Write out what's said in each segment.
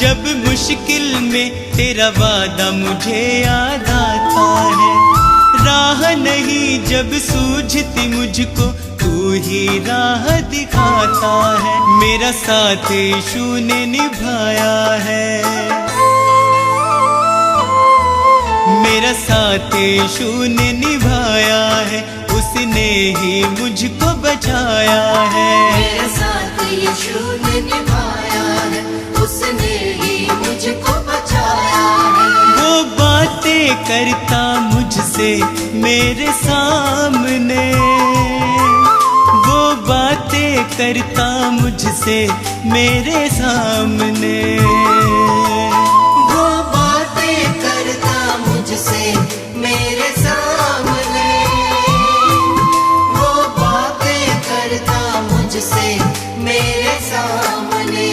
जब मुश्किल में तेरा वादा मुझे याद आता है। राह नहीं जब सूझती मुझको, तू ही राह दिखाता है। मेरा साथ यीशु ने निभाया है, मेरा साथ यीशु ने निभाया है। उसने ही मुझको बचाया है। मेरा साथ यीशु ने निभाया है, उसने ही मुझको बचाया है। वो बातें करता मुझसे मेरे सामने, वो बातें करता मुझसे मेरे सामने, वो बातें करता मुझसे मेरे सामने, वो बातें करता मुझसे मेरे सामने।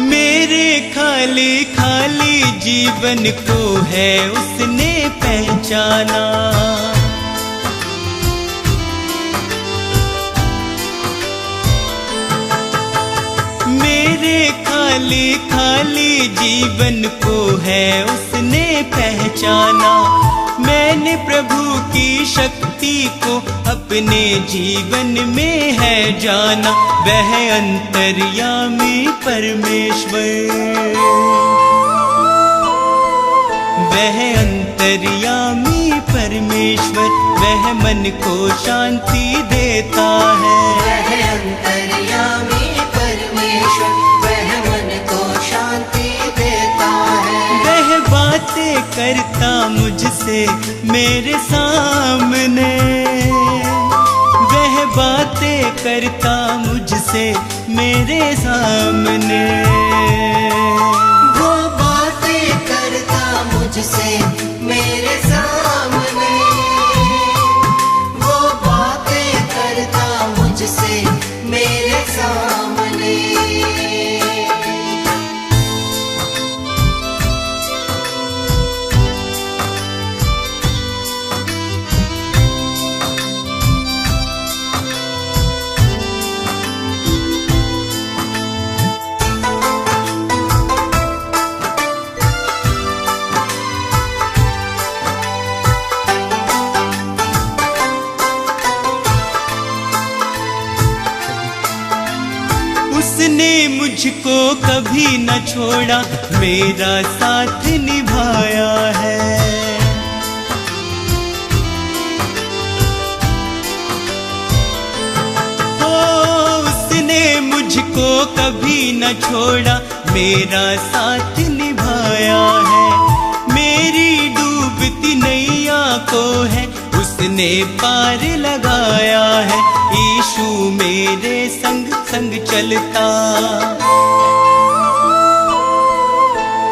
मेरे खाली खाली जीवन को है उसने पहचाना। मेरे खाली खाली जीवन को है उसने पहचाना। मैंने प्रभु की शक्ति को अपने जीवन में है जाना। वह अंतर्यामी परमेश्वर, वह अंतर्यामी परमेश्वर, वह मन को शांति देता है। वह अंतर्यामी परमेश्वर, वह मन को शांति देता है। वह बातें करता मुझसे मेरे सामने, वह बातें करता मुझसे मेरे सामने, वो बातें करता मुझसे मेरे सामने, वो बातें करता मुझसे मेरे सामने। उसने मुझको कभी न छोड़ा, मेरा साथ निभाया है। ओ उसने मुझको कभी न छोड़ा, मेरा साथ निभाया है। मेरी डूबती नैया को है उसने पार लगाया है। यीशु मेरे संग संग चलता,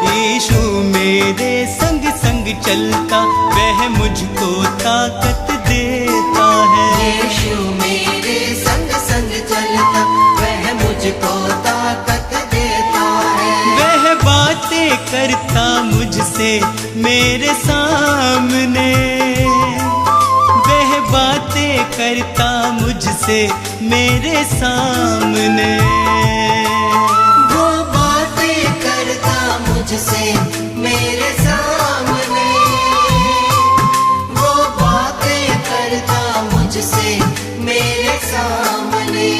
यीशु मेरे संग संग चलता, वह मुझको ताकत देता है। यीशु मेरे संग संग चलता, वह मुझको ताकत देता है। वह बातें करता मुझसे मेरे सामने, वह बातें करता मुझसे मेरे सामने, वो बातें करता मुझसे मेरे सामने, वो बातें करता मुझसे मेरे सामने।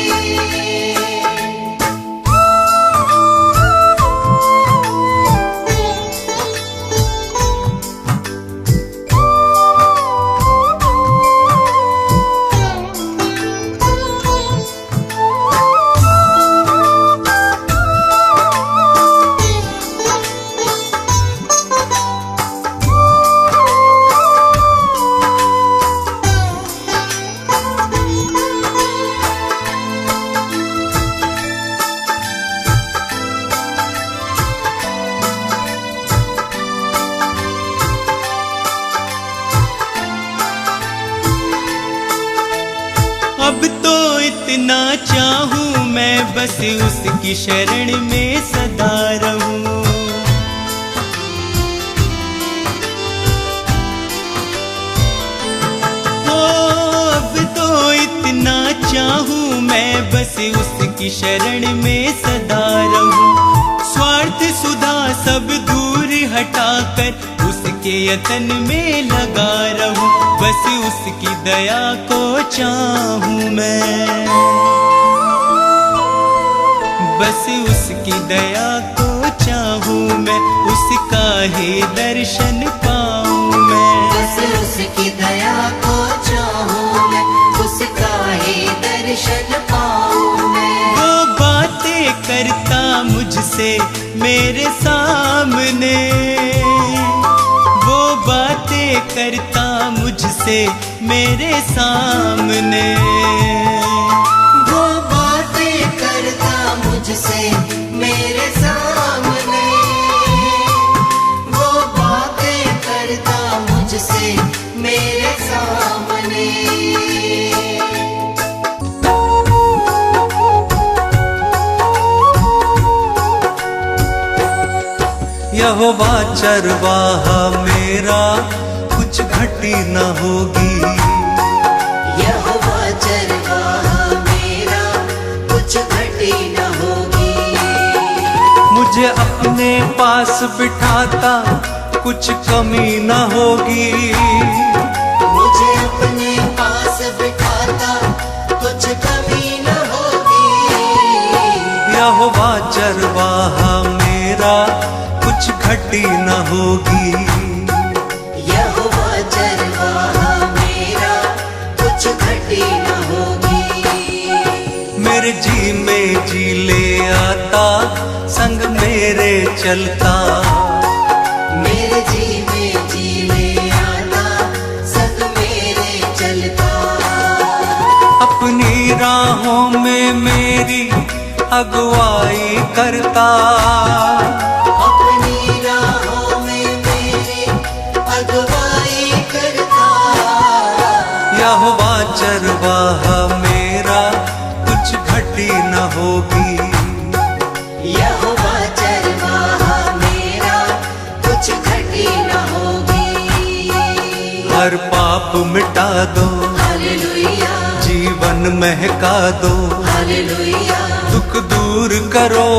इतना चाहूं मैं बस उसकी शरण में सदा रहूं। अब तो इतना चाहूं मैं बस उसकी शरण में सदा रहूं। स्वार्थ सुधा सब दूर हटाकर उसके यतन में लगा रहूं। बस उसकी दया को चाहूं मैं, बस उसकी दया को चाहूं मैं, उसका ही दर्शन पाऊं मैं। बस उसकी दया को चाहूं मैं, उसका ही दर्शन पाऊं मैं। वो बातें करता मुझसे मेरे सामने, वो बातें करता मुझसे मेरे सामने। वो बातें करता मुझसे मेरे सामने, वो बातें करता मुझसे मेरे सामने। यहोवा चरवाहा मेरा, कुछ घटी न होगी। यहोवा चरवाहा मेरा, कुछ घटी न होगी। मुझे अपने पास बिठाता, कुछ कमी न होगी। मुझे अपने पास बिठाता, कुछ कमी न होगी। यहोवा चरवाहा मेरा, कुछ घटी न होगी। यहोवा चरवाहा मेरा, कुछ घटी न होगी। मेरे जी में जी ले आता, संग मेरे चलता। मेरे जी में जी ले आता, संग मेरे चलता। अपनी राहों में मेरी अगुवाई करता। अपनी राहों में मेरी अगुवाई करता। यहोवा चरवाहा मेरा, कुछ घटी न होगी। यहोवा चरवाहा मेरा, कुछ घटी न होगी। हर पाप मिटा दो, हालेलुया, जीवन महका दो। हालेलुया, दुख दूर करो,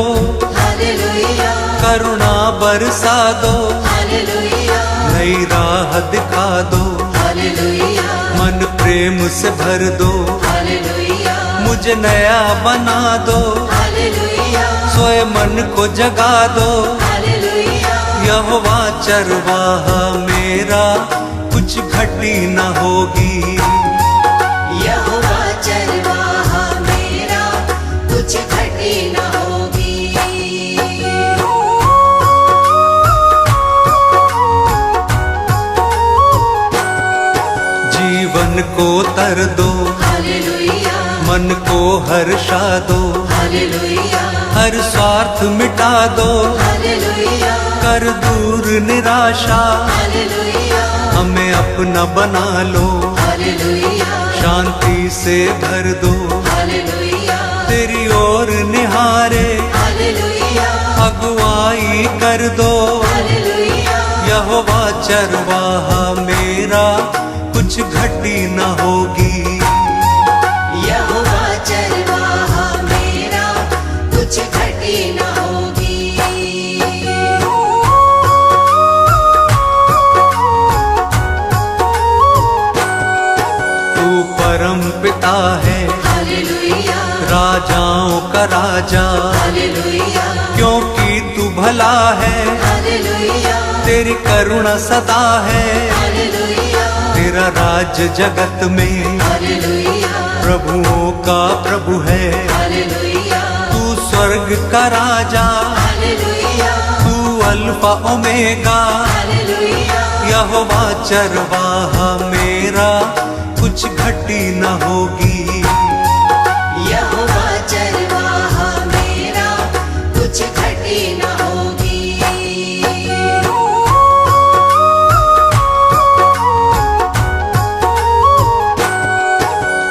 हालेलुया, करुणा बरसा दो। हालेलुया, नई राह दिखा दो, हालेलुया, मन प्रेम से भर दो। हालेलुया, मुझे नया बना दो, हालेलुया, सोए मन को जगा दो। हालेलुया। यहोवा चरवाहा मेरा, कुछ घटी न होगी। यहोवा चरवाहा मेरा, कुछ घटी न होगी। जीवन को तर दो, हालेलुया, मन को हर्षा दो। हालेलुया, हर स्वार्थ मिटा दो, हालेलुया, कर दूर निराशा। हालेलुया, हमें अपना बना लो, हालेलुया, शांति से भर दो। हालेलुया, तेरी ओर निहारे, हालेलुया, अगुवाई कर दो। हालेलुया, यहोवा चरवाहा मेरा, कुछ घटी न होगी। यहोवा चरवाहा मेरा, कुछ घटी न होगी। तू परम पिता है, हालेलुया, राजाओं का राजा। हालेलुया, क्योंकि तू भला है, हालेलुया, तेरी करुणा सदा है। हालेलुया, तेरा राज जगत में, हालेलुया, प्रभुओं का प्रभु है। हालेलुया, तू स्वर्ग का राजा, हालेलुया, तू अल्फा ओमेगा। हालेलुया, यहोवा चरवाहा मेरा, कुछ घटी न होगी। यहोवा चरवाहा मेरा, कुछ घटी न होगी।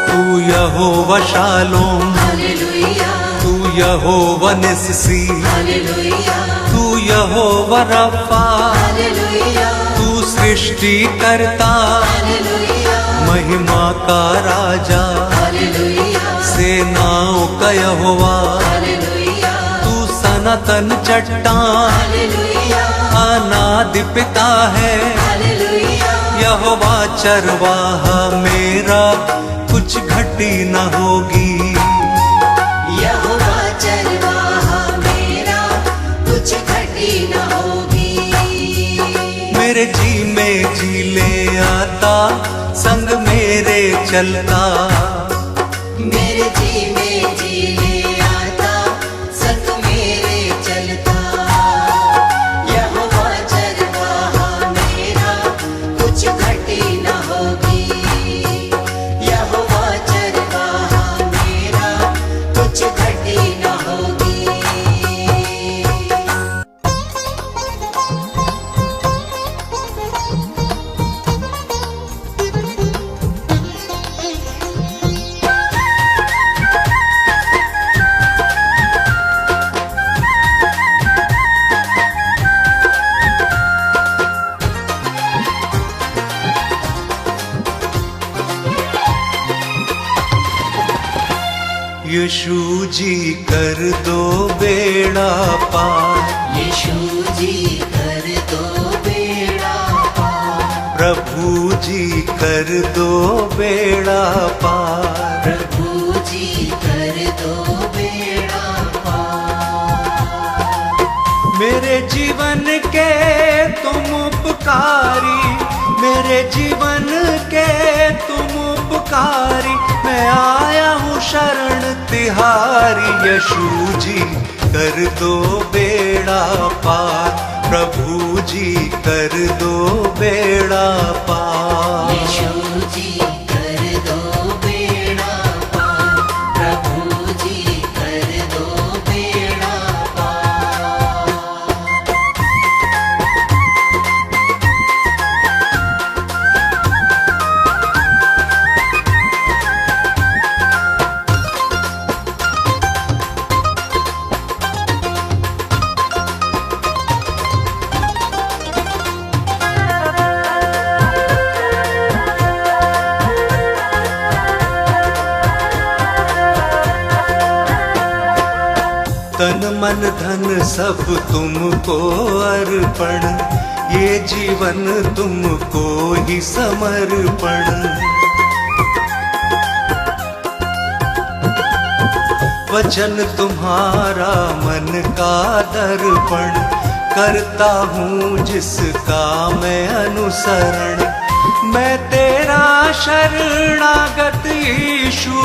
तू यहोवा यहोवा शालोम, हालेलुया तू यहोवा निस्सी, हालेलुया तू यहोवा रफ़ा, हालेलुया तू सृष्टि करता, हालेलुया महिमा का राजा, हालेलुया सेनाओं का यहोवा, हालेलुया तू सनातन चट्टान, हालेलुया अनादि पिता है। हालेलुया यहोवा चरवाहा मेरा, कुछ घटी न होगी। यहोवा चरवाहा मेरा, कुछ घटी न होगी। मेरे जी में जी ले आता, संग मेरे चलता, मेरे जी में जी ले आता, संग मेरे चलता। यहोवा चरवाहा मेरा, कुछ घटी न होगी। यहोवा चरवाहा मेरा, कुछ घटी न होगी। यीशु जी कर दो बेड़ा पार, यीशु जी कर दो बेड़ा पार, प्रभु जी कर दो बेड़ा पार। प्रभु जी कर दो बेड़ा पार। मेरे जीवन के तुम उपकारी, मेरे जीवन के तुम उपकारी, मैं आया हूँ शरण तिहारी। यीशु जी कर दो बेड़ा पार, प्रभु जी कर दो बेड़ा पार। यीशु जी कर दो बेड़ा पार, प्रभु जी कर दो बेड़ा पार। तन मन धन सब तुमको अर्पण, ये जीवन तुमको ही समर्पण। वचन तुम्हारा मन का दर्पण, करता हूँ जिसका मैं अनुसरण। मैं तेरा शरणागत यीशु,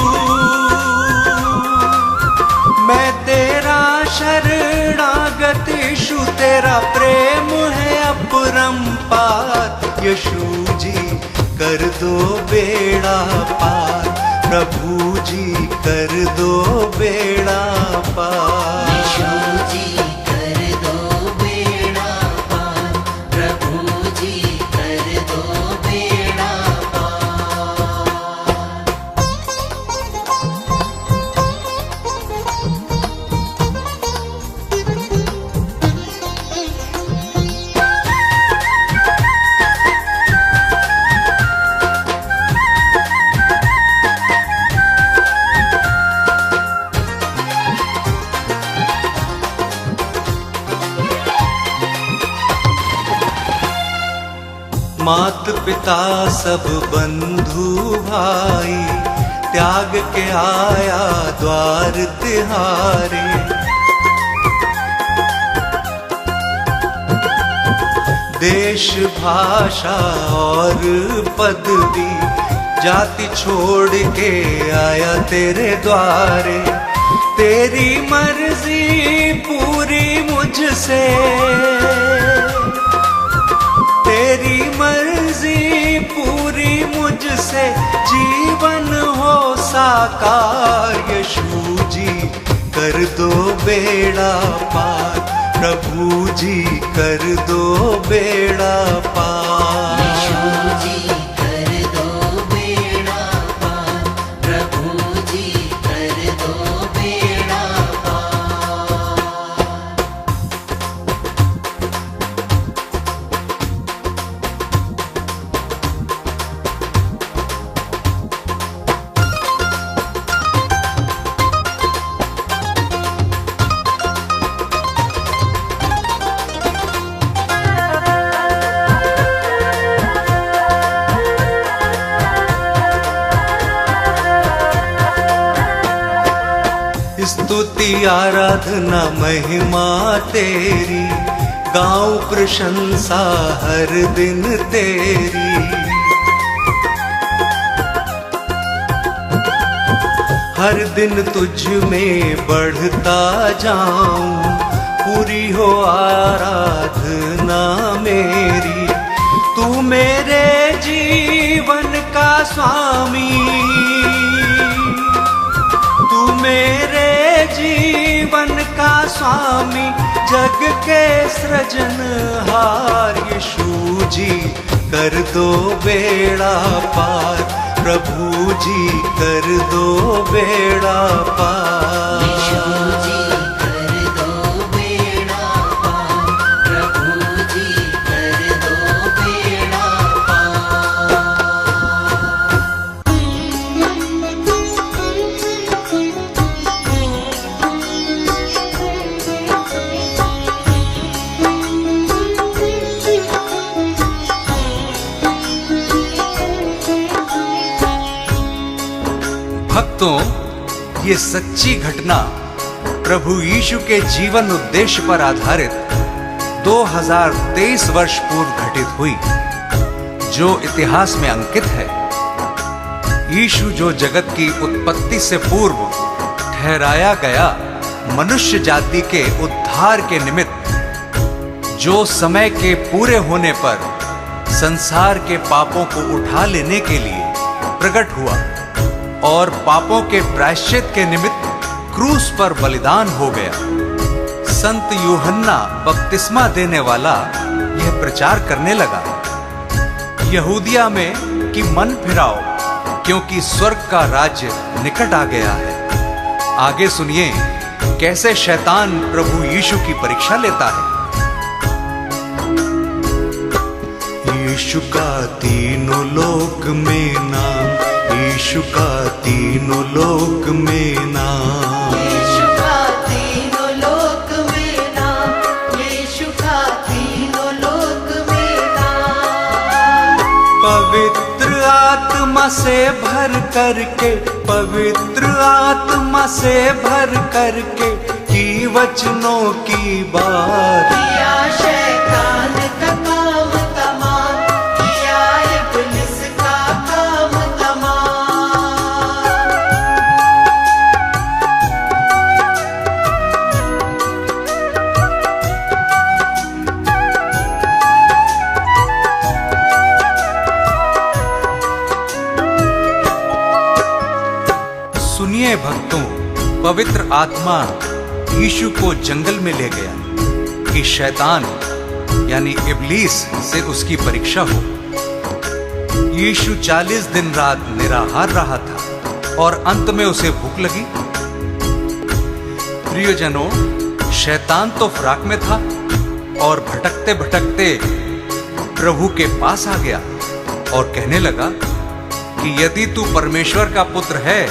मैं तेरा शरणागत यीशु, तेरा प्रेम है अपरंपार। यीशु जी कर दो बेड़ा पार, प्रभु जी कर दो बेड़ा पार। यीशु जी कर दो बेड़ा पार, प्रभु जी कर दो बेड़ा पार। मात पिता सब बंधु भाई, त्याग के आया द्वार तिहारे। देश भाषा और पदवी, जाति छोड़ के आया तेरे द्वारे। तेरी मर्जी पूरी मुझसे, तेरी मर्जी पूरी मुझसे, जीवन हो साकार। यीशु जी कर दो बेड़ा पार, प्रभु जी कर दो बेड़ा पार। यीशु जी कर दो बेड़ा पार, प्रभु जी स्तुति आराधना महिमा तेरी, गाऊं प्रशंसा हर दिन तेरी। हर दिन तुझ में बढ़ता जाऊं, पूरी हो आराधना मेरी। तू मेरे जीवन का स्वामी, तू मेरे जीवन का स्वामी, जग के सृजनहार। यीशु जी कर दो बेड़ा पार, प्रभु जी कर दो बेड़ा पार। यीशु जी कर दो बेड़ा पार, प्रभु जी कर दो बेड़ा भक्तों, ये सच्ची घटना प्रभु यीशु के जीवन उद्देश्य पर आधारित 2023 वर्ष पूर्व घटित हुई, जो इतिहास में अंकित है। यीशु जो जगत की उत्पत्ति से पूर्व ठहराया गया मनुष्य जाति के उद्धार के निमित्त, जो समय के पूरे होने पर संसार के पापों को उठा लेने के लिए प्रकट हुआ और पापों के प्रायश्चित के निमित्त क्रूस पर बलिदान हो गया। संत यूहन्ना बपतिस्मा देने वाला यह प्रचार करने लगा, यहूदिया में कि मन फिराओ, क्योंकि स्वर्ग का राज्य निकट आ गया है। आगे सुनिए कैसे शैतान प्रभु यीशु की परीक्षा लेता है। यीशु का तीनों लोक में नाम, यीशु का तीनों लोक में नाम। यीशु का तीनों लोक में नाम, यीशु का तीनों लोक में नाम। पवित्र आत्मा से भर करके, पवित्र आत्मा से भर करके की वचनों की बात। किया शैतान का काम तमाम, किया इब्लिस का काम तमाम। सुनिए भक्तों, पवित्र आत्मा यीशु को जंगल में ले गया कि शैतान यानी इब्लीस से उसकी परीक्षा हो। यीशु 40 दिन रात निराहार रहा था और अंत में उसे भूख लगी। प्रियजनों, शैतान तो फ्राक में था और भटकते भटकते प्रभु के पास आ गया और कहने लगा कि यदि तू परमेश्वर का पुत्र है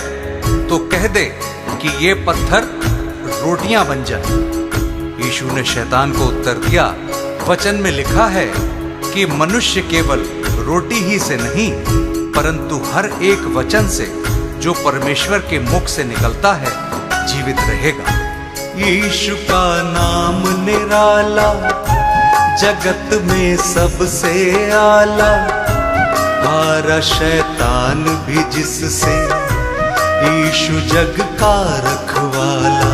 तो कह दे कि ये पत्थर रोटियां बन जाए। यीशु ने शैतान को उत्तर दिया, वचन में लिखा है कि मनुष्य केवल रोटी ही से नहीं परंतु हर एक वचन से जो परमेश्वर के मुख से निकलता है जीवित रहेगा। यीशु का नाम निराला, जगत में सबसे आला। हारा शैतान भी जिससे, यीशु जग का रखवाला।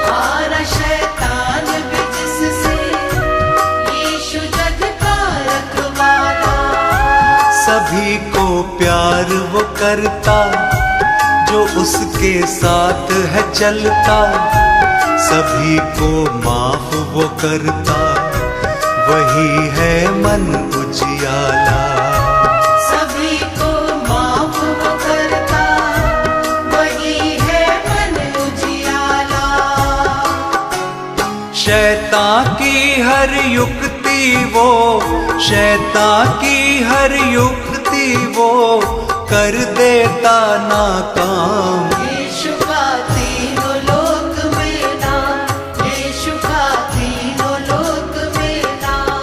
हारा शैतान भी जिससे, यीशु जग का रखवाला। सभी को प्यार वो करता जो उसके साथ है चलता। सभी को माफ वो करता, वही है मन उजियाला। सभी को माफ वो करता, वही है मन उजियाला। शैतान की हर युक्ति वो, शैतान की हर युक्ति वो कर देता नाकाम। यीशु का तीनों लोक में नाम, यीशु का तीनों लोक में नाम।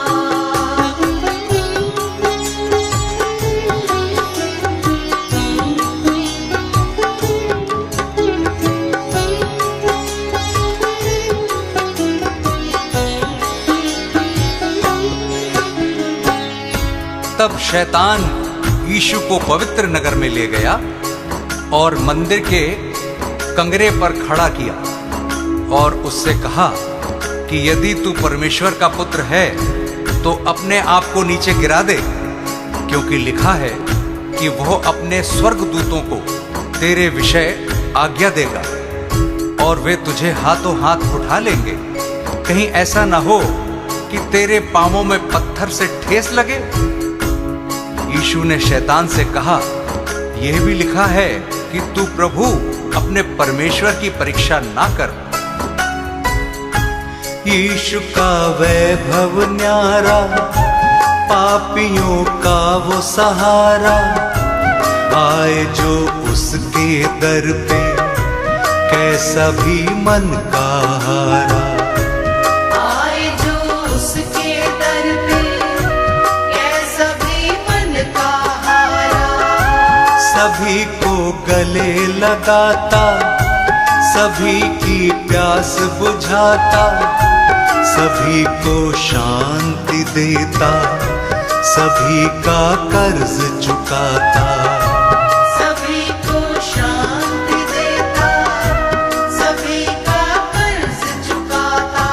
तब शैतान यीशु को पवित्र नगर में ले गया और मंदिर के कंगरे पर खड़ा किया और उससे कहा कि यदि तू परमेश्वर का पुत्र है तो अपने आप को नीचे गिरा दे, क्योंकि लिखा है कि वह अपने स्वर्गदूतों को तेरे विषय आज्ञा देगा और वे तुझे हाथों हाथ उठा लेंगे, कहीं ऐसा ना हो कि तेरे पांवों में पत्थर से ठेस लगे। यीशु ने शैतान से कहा, यह भी लिखा है कि तू प्रभु अपने परमेश्वर की परीक्षा ना कर। यीशु का वैभव न्यारा, पापियों का वो सहारा, आए जो उसके दर पे कैसा भी मन का हारा। आए जो उसके दर पे कैसा भी मन का हारा। सभी को गले लगाता, सभी की प्यास बुझाता, सभी को शांति देता, सभी का कर्ज चुकाता। सभी को शांति देता, सभी का कर्ज चुकाता।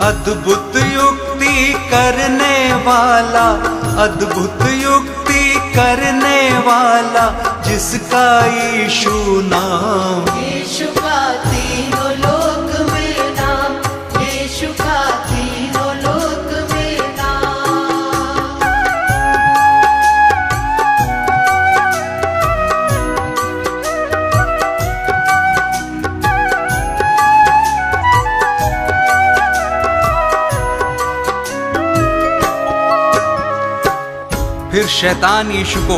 अद्भुत युक्ति करने वाला, अद्भुत युक्ति करने वाला, जिसका यीशु नाम। यीशु का तीनों लोक में नाम, यीशु का तीनों लोक में नाम। फिर शैतान यीशु को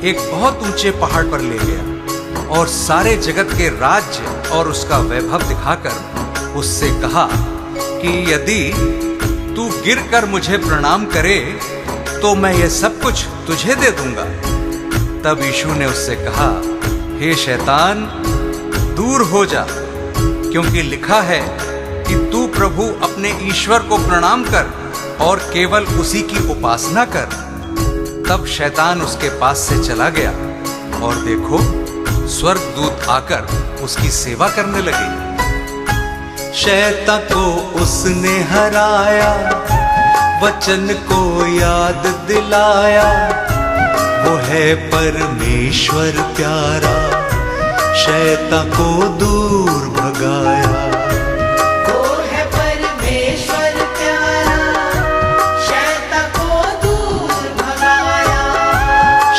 एक बहुत ऊंचे पहाड़ पर ले गया और सारे जगत के राज्य और उसका वैभव दिखाकर उससे कहा कि यदि तू गिरकर मुझे प्रणाम करे तो मैं यह सब कुछ तुझे दे दूंगा। तब यीशु ने उससे कहा, हे शैतान, दूर हो जा, क्योंकि लिखा है कि तू प्रभु अपने ईश्वर को प्रणाम कर और केवल उसी की उपासना कर। तब शैतान उसके पास से चला गया और देखो, स्वर्गदूत आकर उसकी सेवा करने लगे। शैतान को उसने हराया, वचन को याद दिलाया, वो है परमेश्वर प्यारा, शैतान को दूर भगाया। वो है परमेश्वर प्यारा, शैतान को दूर भगाया।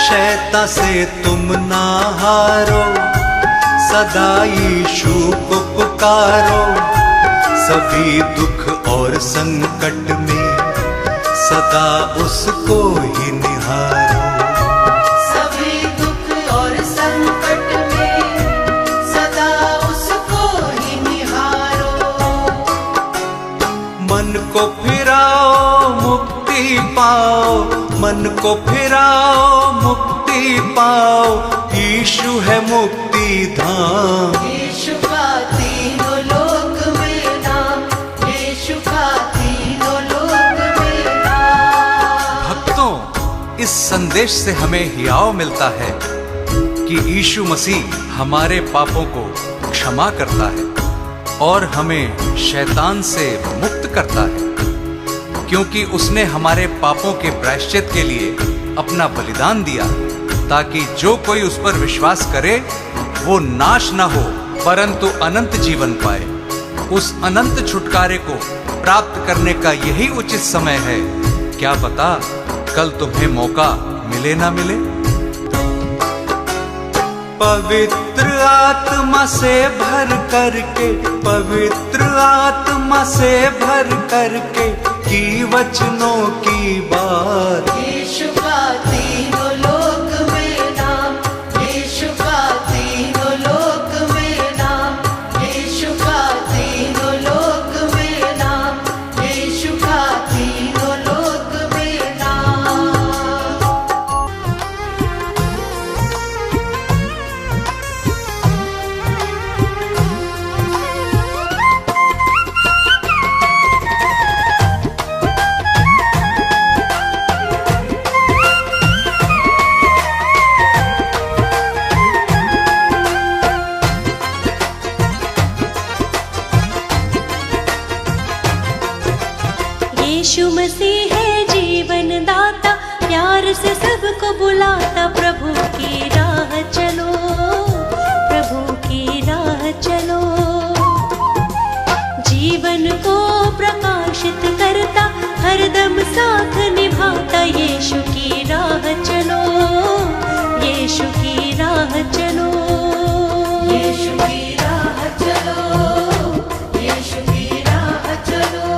शैतान से तुम ना हारो, सदा यीशु को पुकारो, सभी दुख और संकट में सदा उसको ही निहारो। सभी दुख और संकट में सदा उसको ही निहारो। मन को फिराओ मुक्ति पाओ, मन को फिराओ मुक्ति पाओ, यीशु है मुक्ति धाम। यीशु का तीनों लोक में नाम, यीशु का तीनों लोक में नाम। भक्तों, इस संदेश से हमें हियाव मिलता है कि यीशु मसीह हमारे पापों को क्षमा करता है और हमें शैतान से मुक्त करता है, क्योंकि उसने हमारे पापों के प्रायश्चित के लिए अपना बलिदान दिया, ताकि जो कोई उस पर विश्वास करे वो नाश ना हो परंतु अनंत जीवन पाए। उस अनंत छुटकारे को प्राप्त करने का यही उचित समय है। क्या पता कल तुम्हें मौका मिले ना मिले। पवित्र आत्मा से भर करके, पवित्र आत्मा से भर करके की वचनों की बात। यीशु का तीनों लोक में नाम, यीशु का तीनों लोक में नाम, यीशु का तीनों लोक में नाम, यीशु का तीनों लोक में नाम। प्यार से सबको बुलाता, प्रभु की राह चलो, प्रभु की राह चलो। जीवन को प्रकाशित करता, हरदम साथ निभाता, यीशु की राह चलो, यीशु की राह चलो, यीशु की राह चलो, यीशु की राह चलो।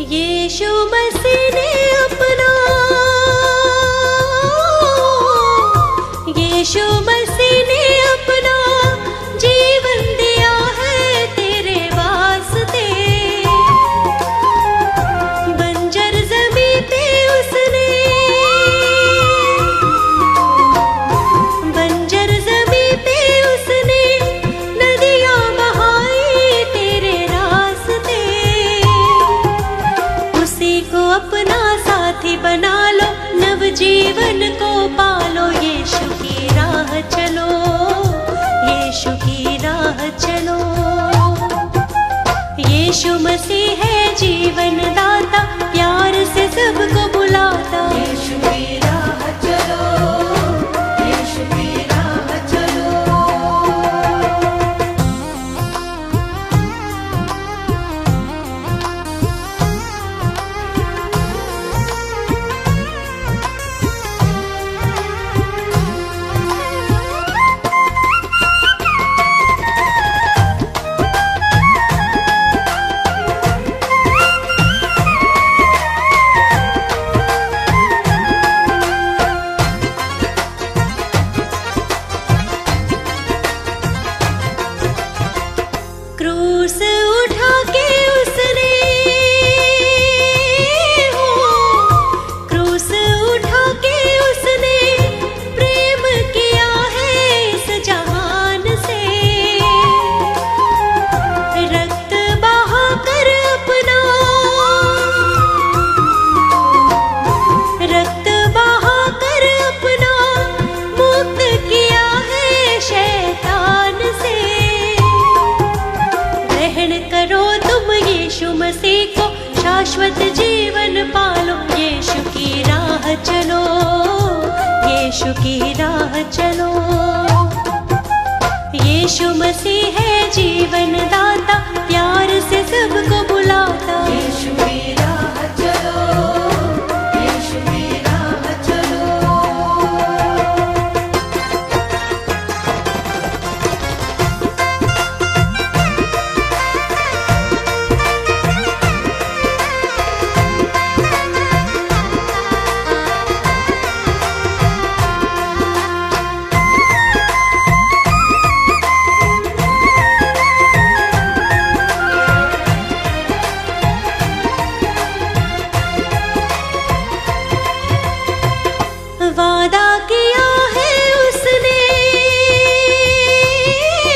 यीशु मसीह ने अपना, यीशु मसीह ने अपना जीवन दिया है तेरे वास्ते। बंजर ज़मीं पे उसने, बंजर ज़मीं पे उसने नदियाँ बहाई तेरे रास्ते। उसी को अपना साथी बना लो, नवजीवन को पालो, यीशु की राह चलो, यीशु की राह चलो। यीशु मसीह है जीवन दाता, प्यार से सबको बुलाता, यीशु की राह चलो, यीशु की राह चलो। क्रूस उठा के उसने, हो क्रूस उठा के उसने प्रेम किया है इस जहान से। रक्त बहा कर अपना, रक्त बहा कर अपना मुक्त किया है शैतान से। ग्रहण करो तुम यीशु मसीह को, शाश्वत जीवन पालो, यीशु की राह चलो, यीशु की राह चलो। यीशु मसीह है जीवन दाता, प्यार से सबको बुलाता, यीशु की राह चलो, यीशु की राह चलो। वादा किया है उसने,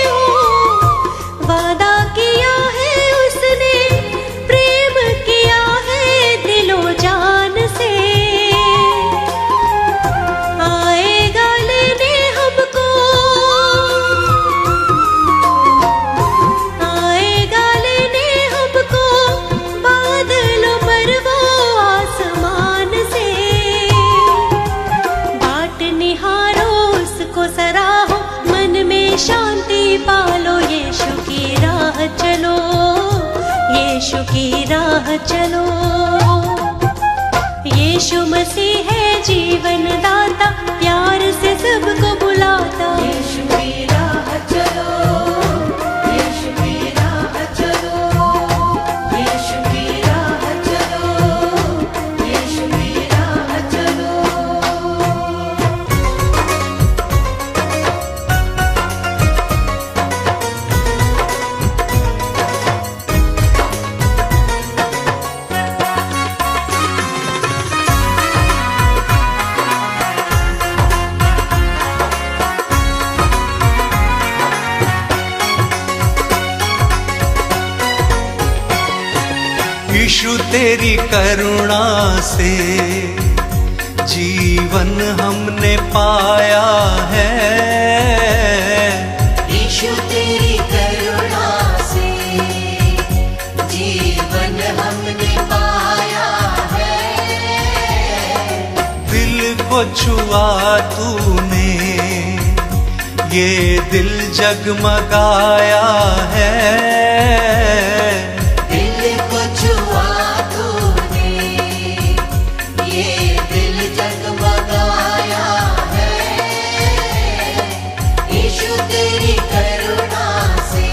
हो वादा किया है उसने, प्रेम किया है दिलो जान से। आएगा लेने हमको, आएगा लेने हमको, बादलों पर वो आसमान से। बाट निहारो उसको सराहो, मन में शांति पालो, यीशु की राह चलो, यीशु की राह चलो। यीशु मसीह है जीवन दाता, प्यार से सबको बुलाता, यीशु की राह चलो, यीशु की राह चलो, यीशु की राह चलो, यीशु की राह चलो। तेरी करुणा से जीवन हमने पाया है। यीशु तेरी करुणा से जीवन हमने पाया है। दिल को छुआ तूने ये दिल जगमगाया है। दिल को छुआ तूने ये दिल जगमगाया है। यीशु तेरी करुणा से।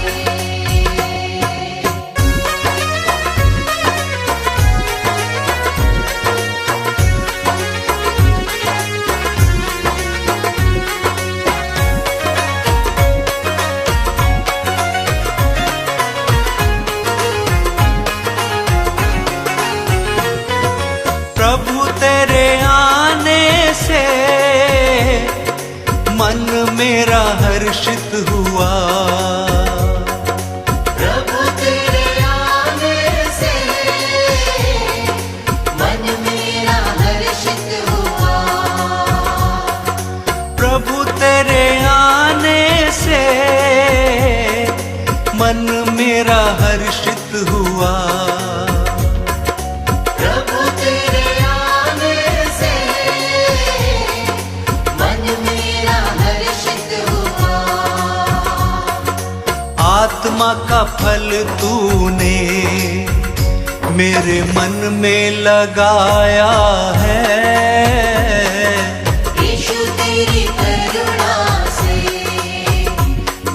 प्रभु तेरे आने से मन मेरा हर्षित हुआ। प्रभु तेरे आने से मन मेरा हर्षित हुआ। प्रभु तेरे आने से मन मेरा हर्षित हुआ। प्रभु तेरे आने से मन मेरा हर्षित हुआ। आत्मा का फल तूने मेरे मन में लगाया है। यीशु तेरी करुणा से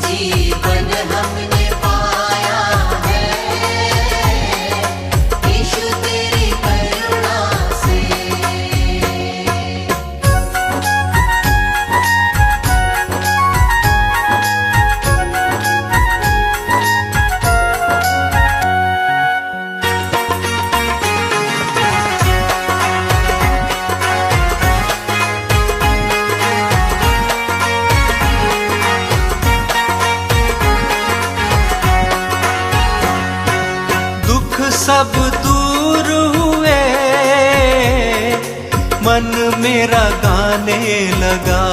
जीवन हमने पाया है। यीशु तेरी करुणा से। दुख सब दूर हुए मन मेरा गाने लगा।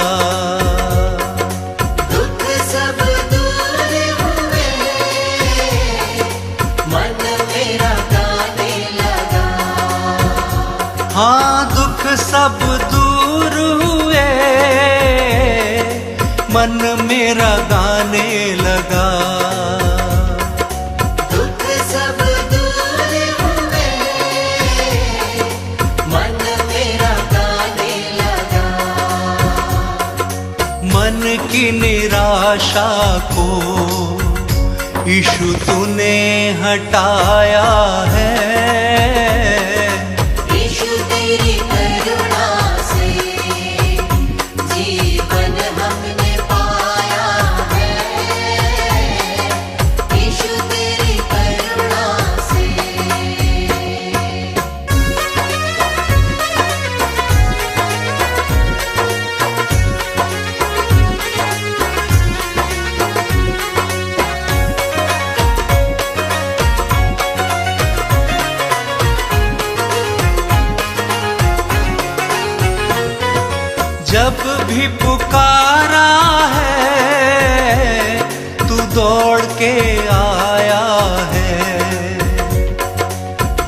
दुख सब दूर हुए मन मेरा गाने लगा। हाँ दुख सब दूर हुए मन मेरा गाने लगा। दुख सब दूर हुए मन मेरा गाने लगा। मन की निराशा को यीशु तूने हटाया है। यीशु तेरी करुणा से जीवन हमने पाया है। यीशु तेरी करुणा से। जब भी पुकारा है तू दौड़ के आया है।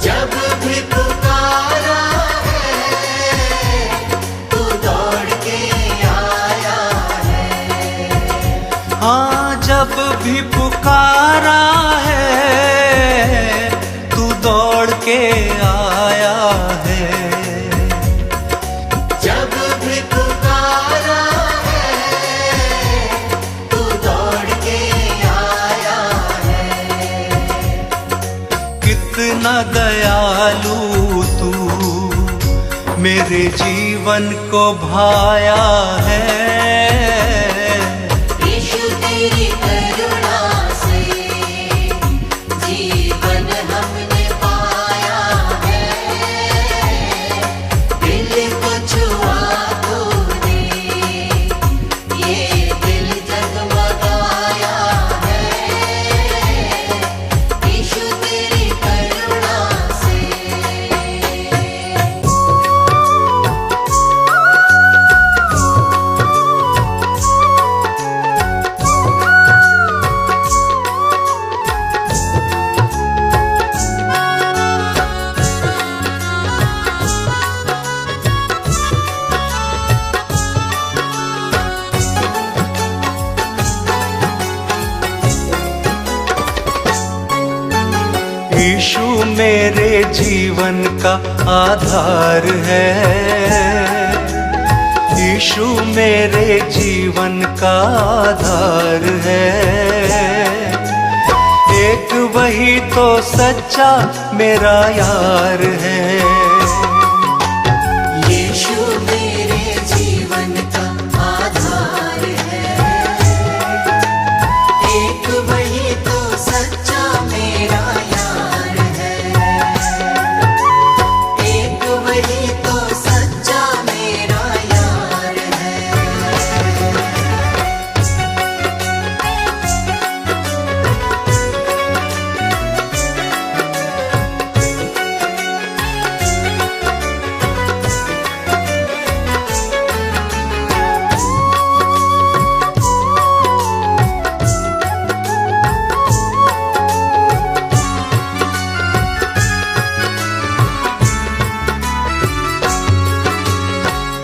जब भी पुकारा है तू दौड़ के आया है। हाँ जब भी पुकारा है तू दौड़ के आया है। जब भी पुकारा है तू दौड़ के आया है। कितना दयालु तू मेरे जीवन को भाया है। यीशु तेरी करुणा से जीवन हमने पाया है। दिल को छुआ तूने ये दिल जगमगाया है। यीशु तेरी करुणा से। यीशु मेरे जीवन का आधार है, यीशु मेरे जीवन का आधार है। एक वही तो सच्चा मेरा यार है। यीशु मेरे जीवन का आधार है, एक वही तो सच्चा मेरा यार है, एक वही तो सच्चा मेरा यार है।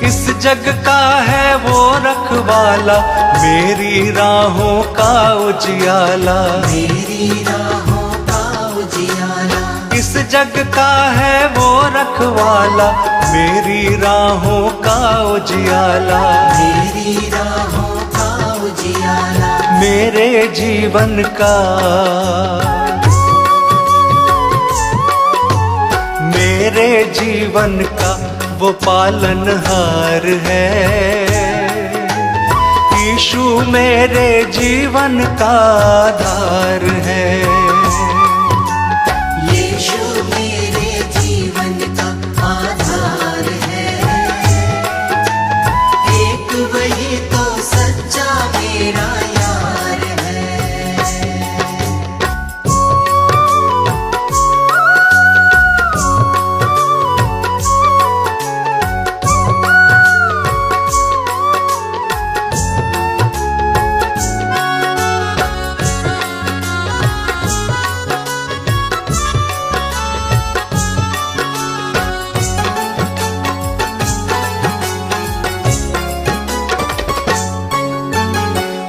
इस जग का है वो रखवाला, मेरी राहों का उजियाला। मेरी राहों का उजियाला, इस जग का है वो रखवाला, मेरी राहों का उजियाला। मेरी राहों का उजियाला, मेरे जीवन का, मेरे जीवन का वो पालनहार है। यीशु मेरे जीवन का आधार है। यीशु मेरे जीवन का आधार है, एक वही तो सच्चा मेरा यार है।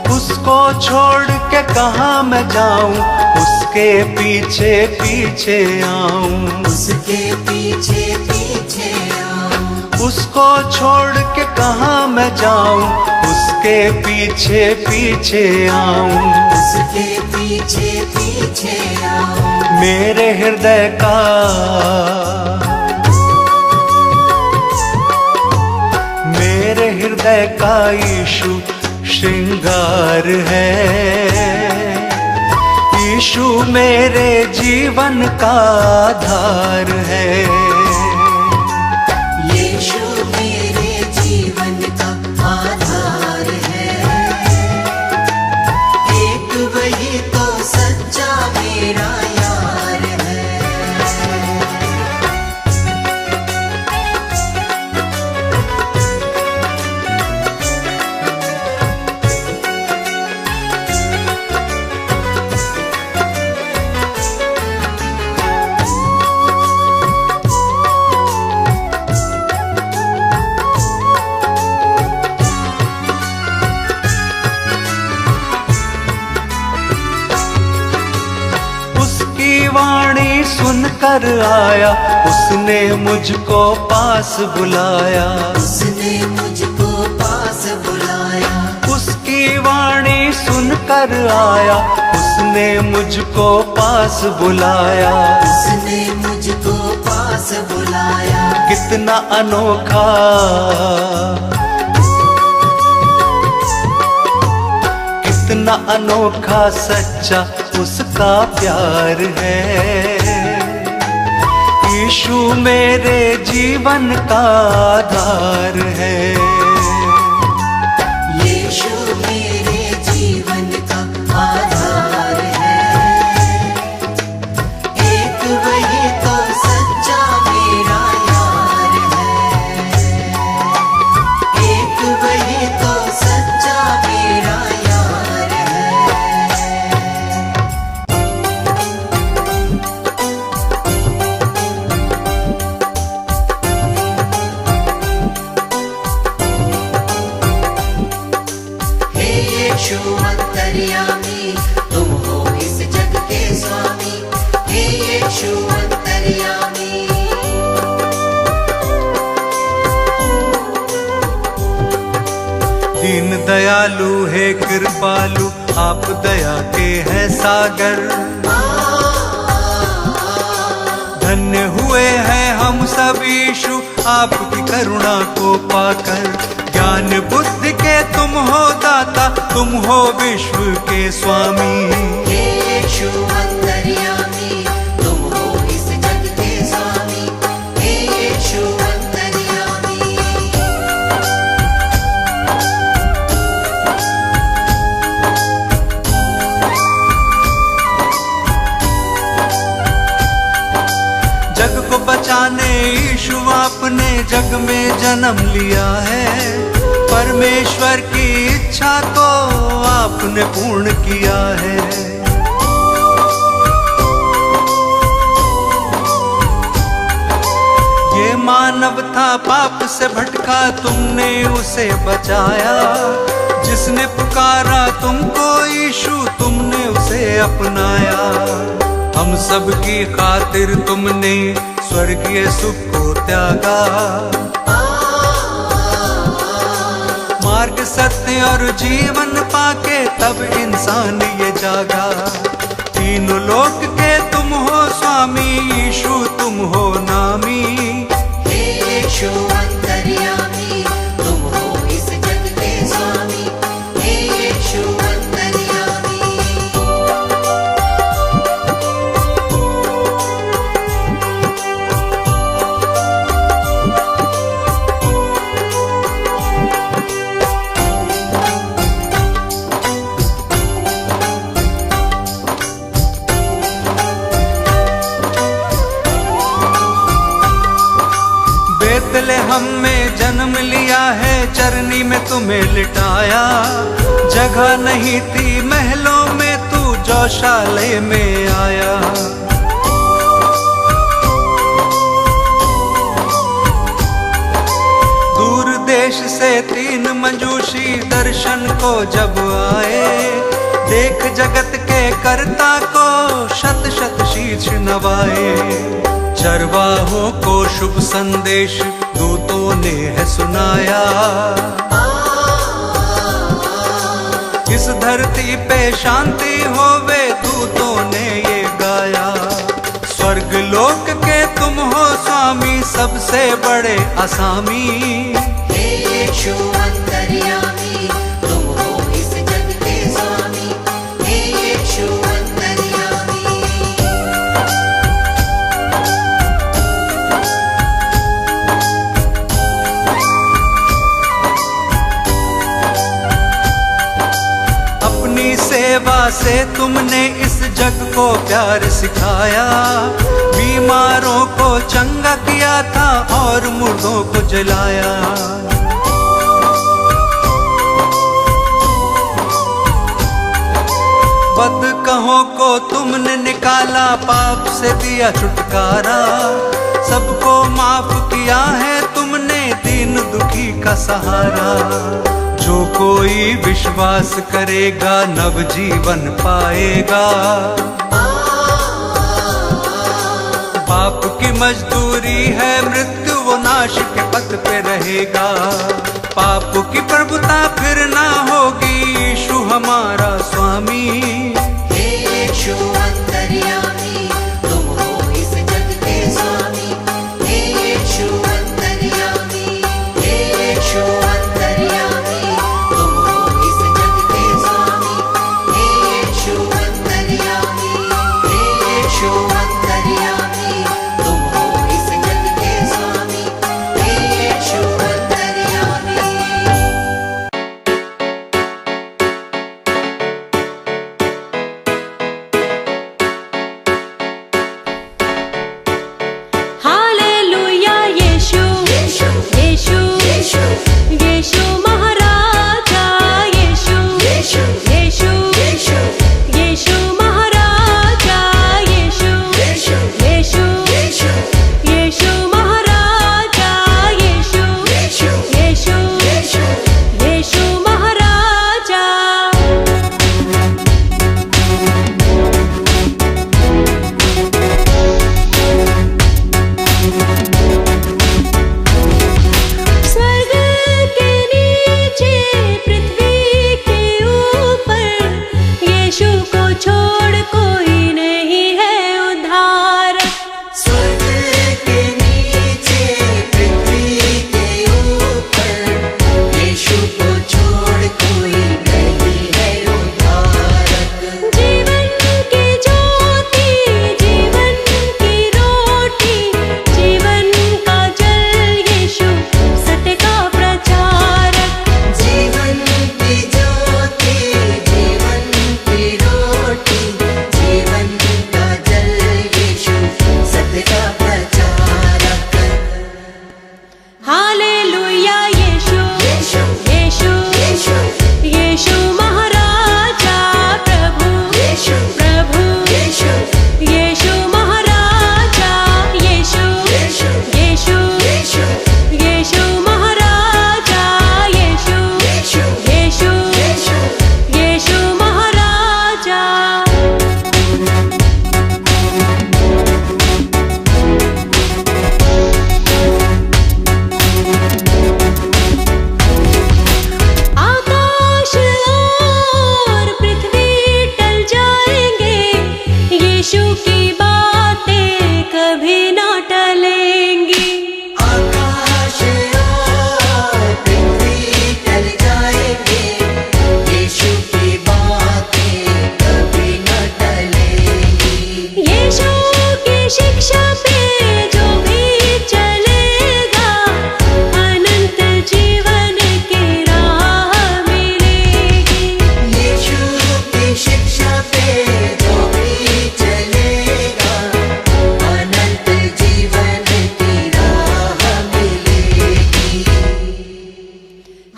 उसको छोड़ के कहाँ मैं जाऊं, उसके पीछे पीछे आऊं। उसके पीछे पीछे आऊं, उसको छोड़ के कहाँ मैं जाऊं, उसके पीछे पीछे आऊं। उसके पीछे पीछे आऊं, मेरे हृदय का, मेरे हृदय का यीशु श्रृंगार है। यीशु मेरे जीवन का आधार है। यीशु मेरे जीवन का आधार है, एक वही तो सच्चा मेरा यार है। वाणी सुनकर आया, उसने मुझको पास बुलाया। उसने मुझको पास बुलाया, उसकी वाणी सुनकर आया, उसने मुझको पास बुलाया। उसने मुझको पास बुलाया, कितना अनोखा, कितना अनोखा सच्चा उसका प्यार है। यीशु मेरे जीवन का आधार है। यीशु मेरे जीवन का आधार है, एक वही तो सच्चा मेरा यार है, एक वही तो सच्चा मेरा यार है। यीशु अंतर्यामी, तुम हो इस जग के स्वामी। हे यीशु दीन दयालु है कृपालु, आप दया के हैं सागर। धन्य हुए हैं हम सब यीशु, आपकी करुणा को पाकर। ज्ञान बुद्धि के तुम हो दाता, तुम हो विश्व के स्वामी। हे यीशु अंतर्यामी, तुम हो इस जग के स्वामी। हे यीशु अंतर्यामी। जग को बचाने यीशु आपने जग में जन्म लिया है। परमेश्वर की इच्छा को आपने पूर्ण किया है। ये मानव था पाप से भटका, तुमने उसे बचाया। जिसने पुकारा तुमको यीशु, तुमने उसे अपनाया। हम सब की खातिर तुमने स्वर्गीय सुख को त्यागा। मार्ग सत्य और जीवन पाके तब इंसान ये जागा। तीनों लोक के तुम हो स्वामी, यीशु तुम हो नामी। हे यीशु अंतर्यामी, तुम हो इस जग के स्वामी। हे यीशु अंतर्यामी। बेतलेहम में जन्म लिया है, चरनी में तुम्हें लिटाया। जगह नहीं थी महलों में, तू गौशाले में आया। दूर देश से 3 मंजूषी दर्शन को जब आए। देख जगत के कर्ता को शत शत शीश नवाए। चरवाहों को शुभ संदेश दूतों ने है सुनाया। इस धरती पे शांति होवे, दूतों ने ये गाया। स्वर्ग लोक के तुम हो स्वामी, सबसे बड़े असामी। हे यीशु अंतर्यामी, तुम हो इस जग के स्वामी। हे यीशु अंतर्यामी। अपनी सेवा से तुमने इस जग को प्यार सिखाया। बीमारों को चंगा किया था और मुर्दों को जलाया। बदकहों को तुमने निकाला, पाप से दिया छुटकारा। सबको माफ किया है तुमने, दीन दुखी का सहारा। जो कोई विश्वास करेगा नव जीवन पाएगा। पाप की मजदूरी है मृत्यु, वो नाश के पथ पे रहेगा। पाप की प्रभुता फिर ना होगी, यीशु हमारा स्वामी। हे यीशु अंतर्यामी, तुम हो इस जग के स्वामी। हे यीशु अंतर्यामी। हे यीशु अंतर्यामी, तुम हो इस जग के स्वामी। हे यीशु अंतर्यामी। हे यीशु अंतर्यामी, तुम हो इस जग के स्वामी। हे यीशु अंतर्यामी।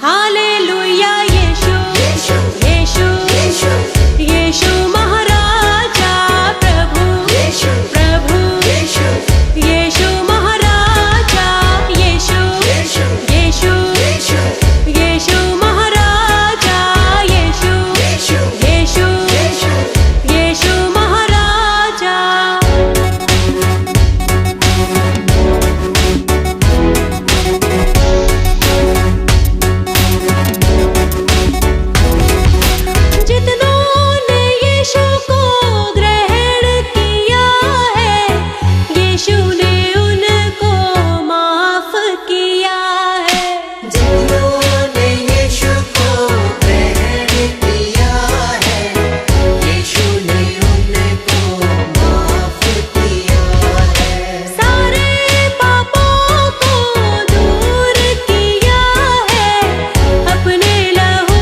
हालेलुया यीशु यीशु यीशु महाराजा प्रभु प्रभु यीशु महाराजा यीशु यीशु यीशु महाराजा यीशु यीशु यीशु महाराजा। जितनों ने यीशु को ग्रहण किया है, यीशु ने उनको माफ किया है। जिन्होंने यीशु को ग्रहण किया है, यीशु ने उनको माफ किया है। सारे पापों को दूर किया है, अपने लहू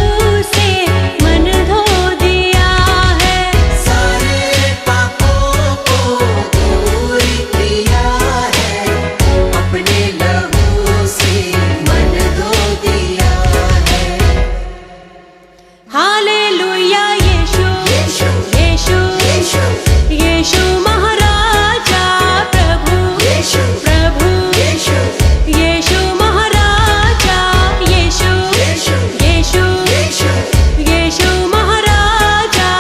से मन धो दिया है। सारे पापों को दूर किया है, अपने लहू से मन धो दिया है। हालेलुया यीशु यीशु यीशु महाराजा प्रभु प्रभु यीशु महाराजा यीशु यीशु यीशु महाराजा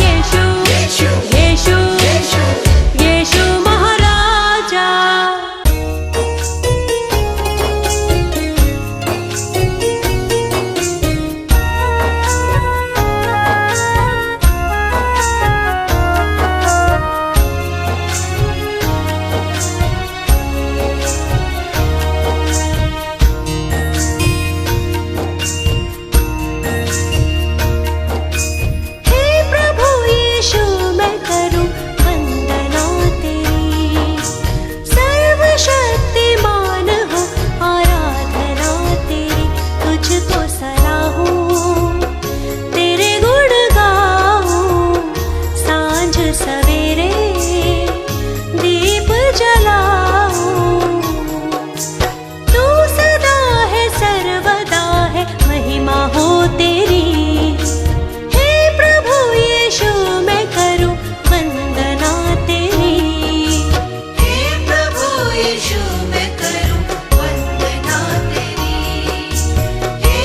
यीशु यीशु यीशु महाराजा। हे प्रभु यीशु मैं करूं वंदना तेरी, सर्वशक्तिमान हो आराधना तेरी। तुझको सराहूं तेरे गुण गाऊं, सांझ सवेरे दीप जलाऊं। तू सदा है सर्वदा है महिमा हो तेरी। हे प्रभु यीशु मैं करूं वंदना तेरी। हे प्रभु यीशु मैं करूं वंदना तेरी। हे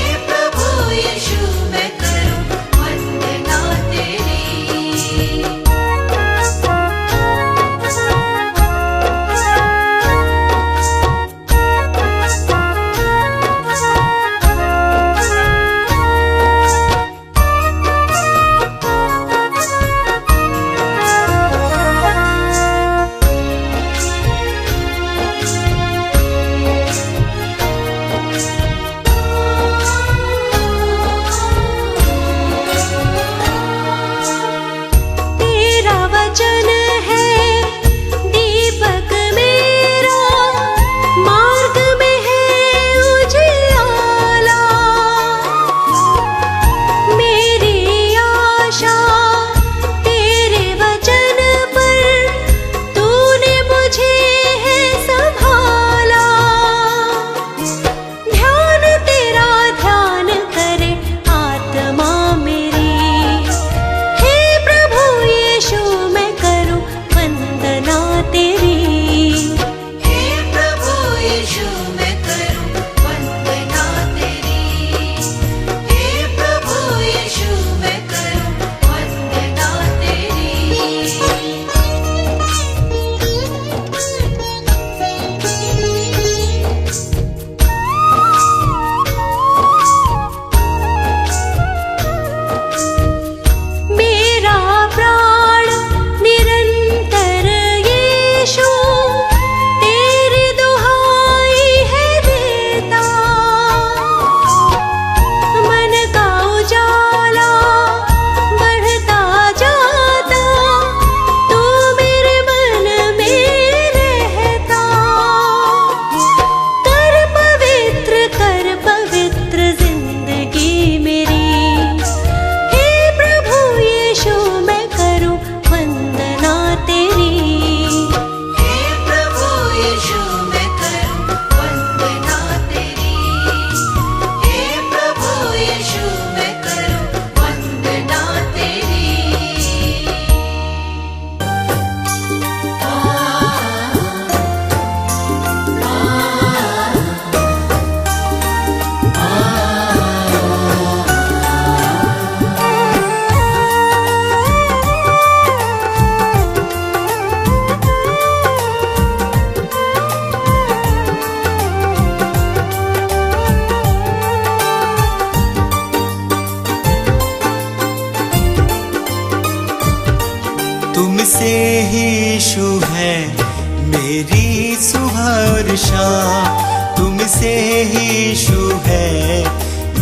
यीशु है मेरी सुबह और शाम, तुमसे ही यीशु है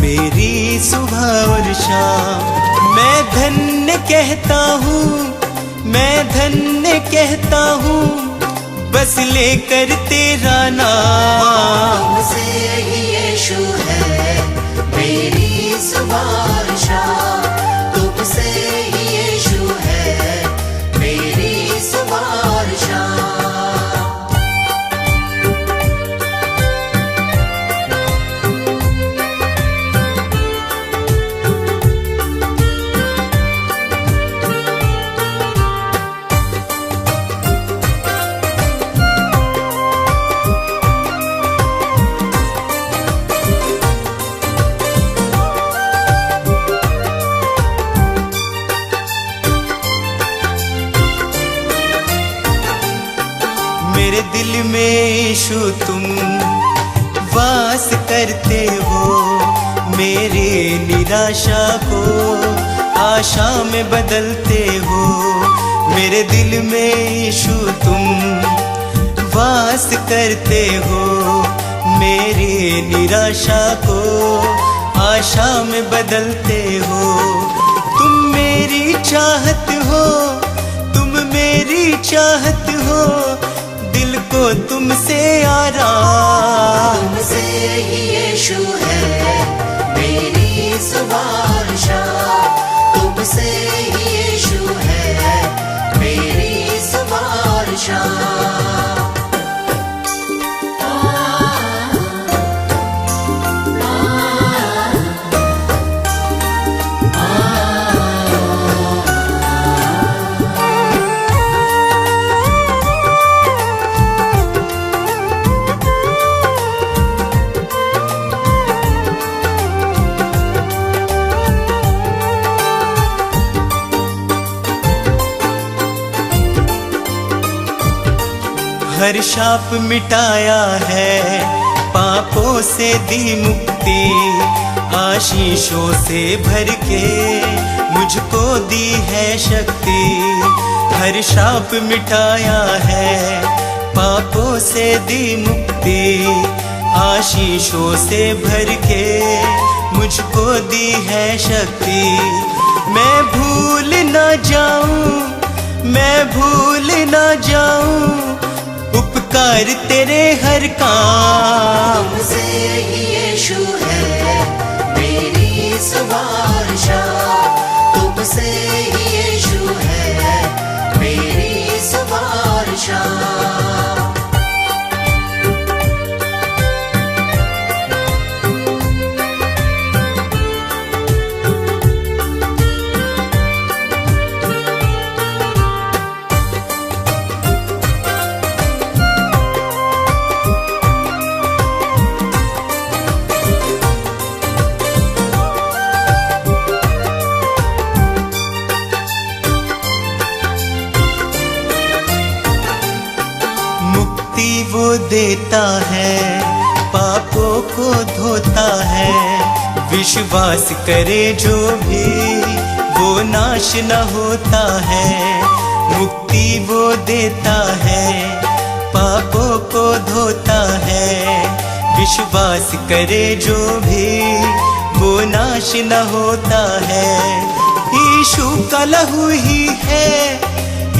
मेरी सुबह और शाम। मैं धन्य कहता हूँ, मैं धन्य कहता हूँ, बस लेकर तेरा नाम। तुमसे ही यीशु है मेरी सुबह और शाम, तुमसे ही यीशु है मेरी सुबह और शाम। मेरे दिल में यीशु तुम वास करते हो, मेरे निराशा को आशा में बदलते हो। मेरे दिल में यीशु तुम वास करते हो, मेरी निराशा को आशा में बदलते हो। तुम मेरी चाहत हो, तुम मेरी चाहत हो, दिल को तुमसे आराम। तुमसे ही यीशु है मेरी सुबह और शाम, तुमसे ही यीशु है मेरी सुबह और शाम। हर शाप मिटाया है, पापों से दी मुक्ति, आशीषों से भर के मुझको दी है शक्ति। हर शाप मिटाया है, पापों से दी मुक्ति, आशीषों से भर के मुझको दी है शक्ति। मैं भूल ना जाऊं, मैं भूल ना जाऊं उपकार तेरे हर काम। तुमसे ही यीशु है मेरी सुबह और शाम, तुमसे ही यीशु है मेरी सुबह और शाम। वो देता है, पापों को धोता है, विश्वास करे जो भी वो नाश न होता है। मुक्ति वो देता है, पापों को धोता है, विश्वास करे जो भी वो नाश न होता है। यीशु का लहू ही है,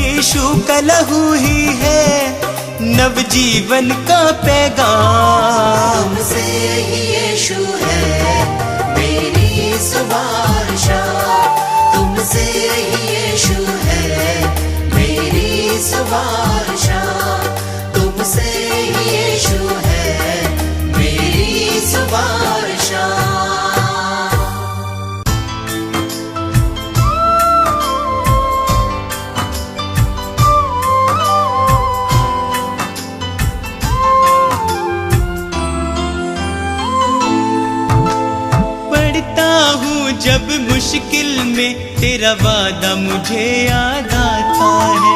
यीशु का लहू ही है नव जीवन का पैगाम। तुमसे ही यीशु है मेरी सुबह और शाम, तुमसे ही यीशु है मेरी सुबह और शाम, तुमसे ही यीशु है मेरी सुबह और शाम। जब मुश्किल में तेरा वादा मुझे याद आता है,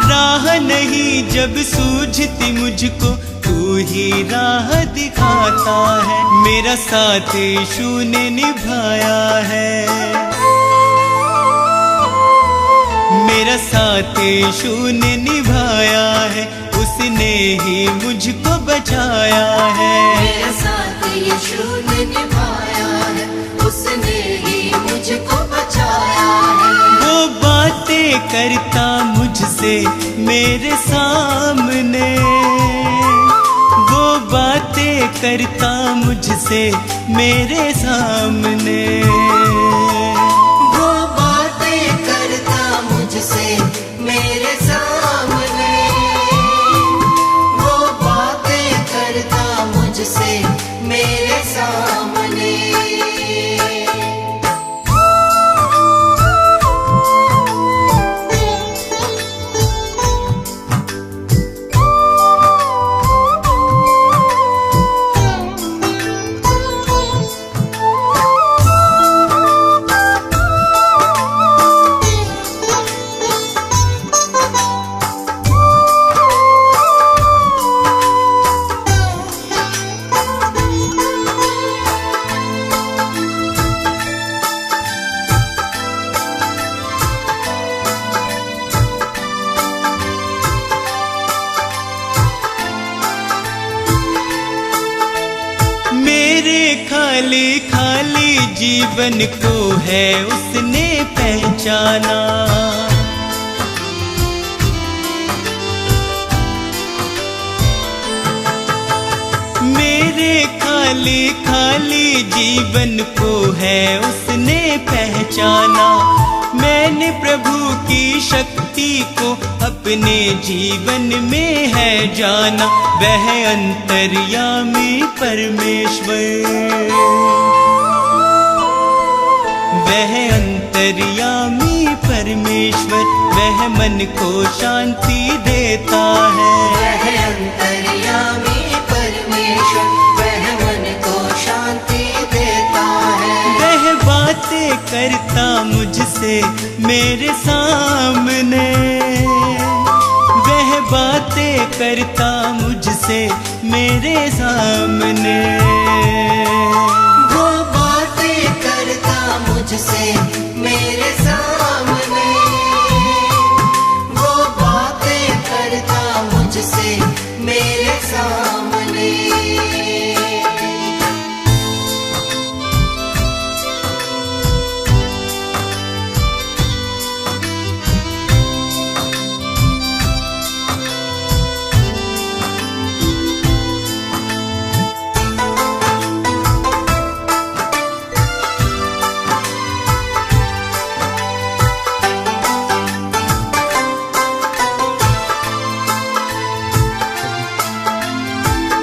राह नहीं जब सूझती मुझको तू ही राह दिखाता है। मेरा साथ यीशु ने निभाया है, मेरा साथ यीशु ने निभाया है, उसने ही मुझको बचाया है। मेरा साथ यीशु ने निभाया है, उसने ही मुझको बचाया है। वो बातें करता मुझसे मेरे सामने, वो बातें करता मुझसे मेरे सामने, वो बातें करता मुझसे मेरे सामने, वो बातें करता मुझसे मेरे सामने। मेरे खाली खाली जीवन को है उसने पहचाना, मेरे खाली खाली जीवन को है उसने पहचाना। मैंने प्रभु की शक्ति को अपने जीवन में है जाना, वह अंतर्यामी परमेश्वर, वह अंतर्यामी परमेश्वर, वह मन को शांति देता है। वह अंतर्यामी परमेश्वर, वह मन को शांति देता है। वह बातें करता मुझसे मेरे सामने, वह बातें करता मुझसे मेरे सामने, वो बातें करता मुझसे मेरे सामने, वो बातें करता मुझसे मेरे सामने।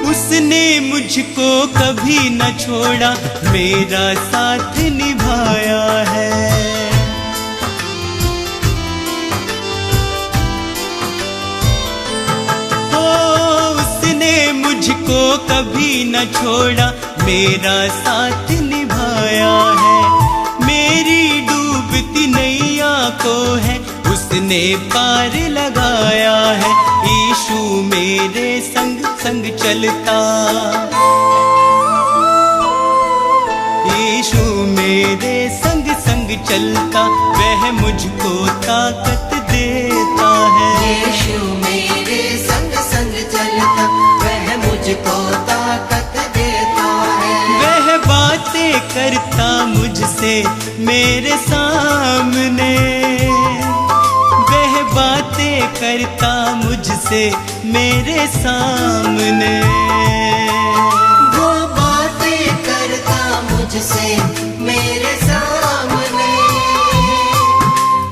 उसने मुझको कभी न छोड़ा, मेरा साथ निभाया है। ओ उसने मुझको कभी न छोड़ा, मेरा साथ निभाया है। मेरी डूबती नैया को है उसने पार लगाया है। यीशु मेरे संग संग चलता, यीशु मेरे संग संग चलता, वह मुझको ताकत देता है। यीशु मेरे संग संग चलता, वह मुझको ताकत देता है। वह बातें करता मुझसे मेरे सामने, वह बातें करता मुझसे मेरे सामने, वो बातें करता मुझसे मेरे सामने,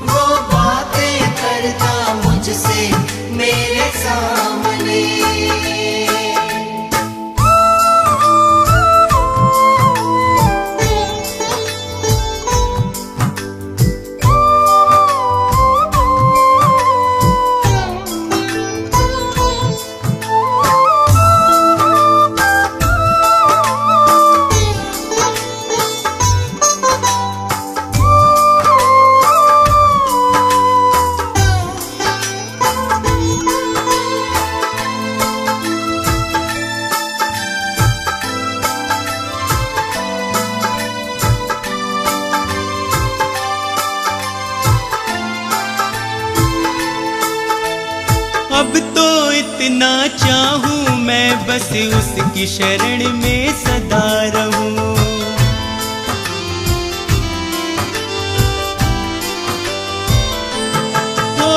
वो बातें करता मुझसे मेरे सामने। इतना चाहूं मैं बस उसकी शरण में सदा रहूं। ओ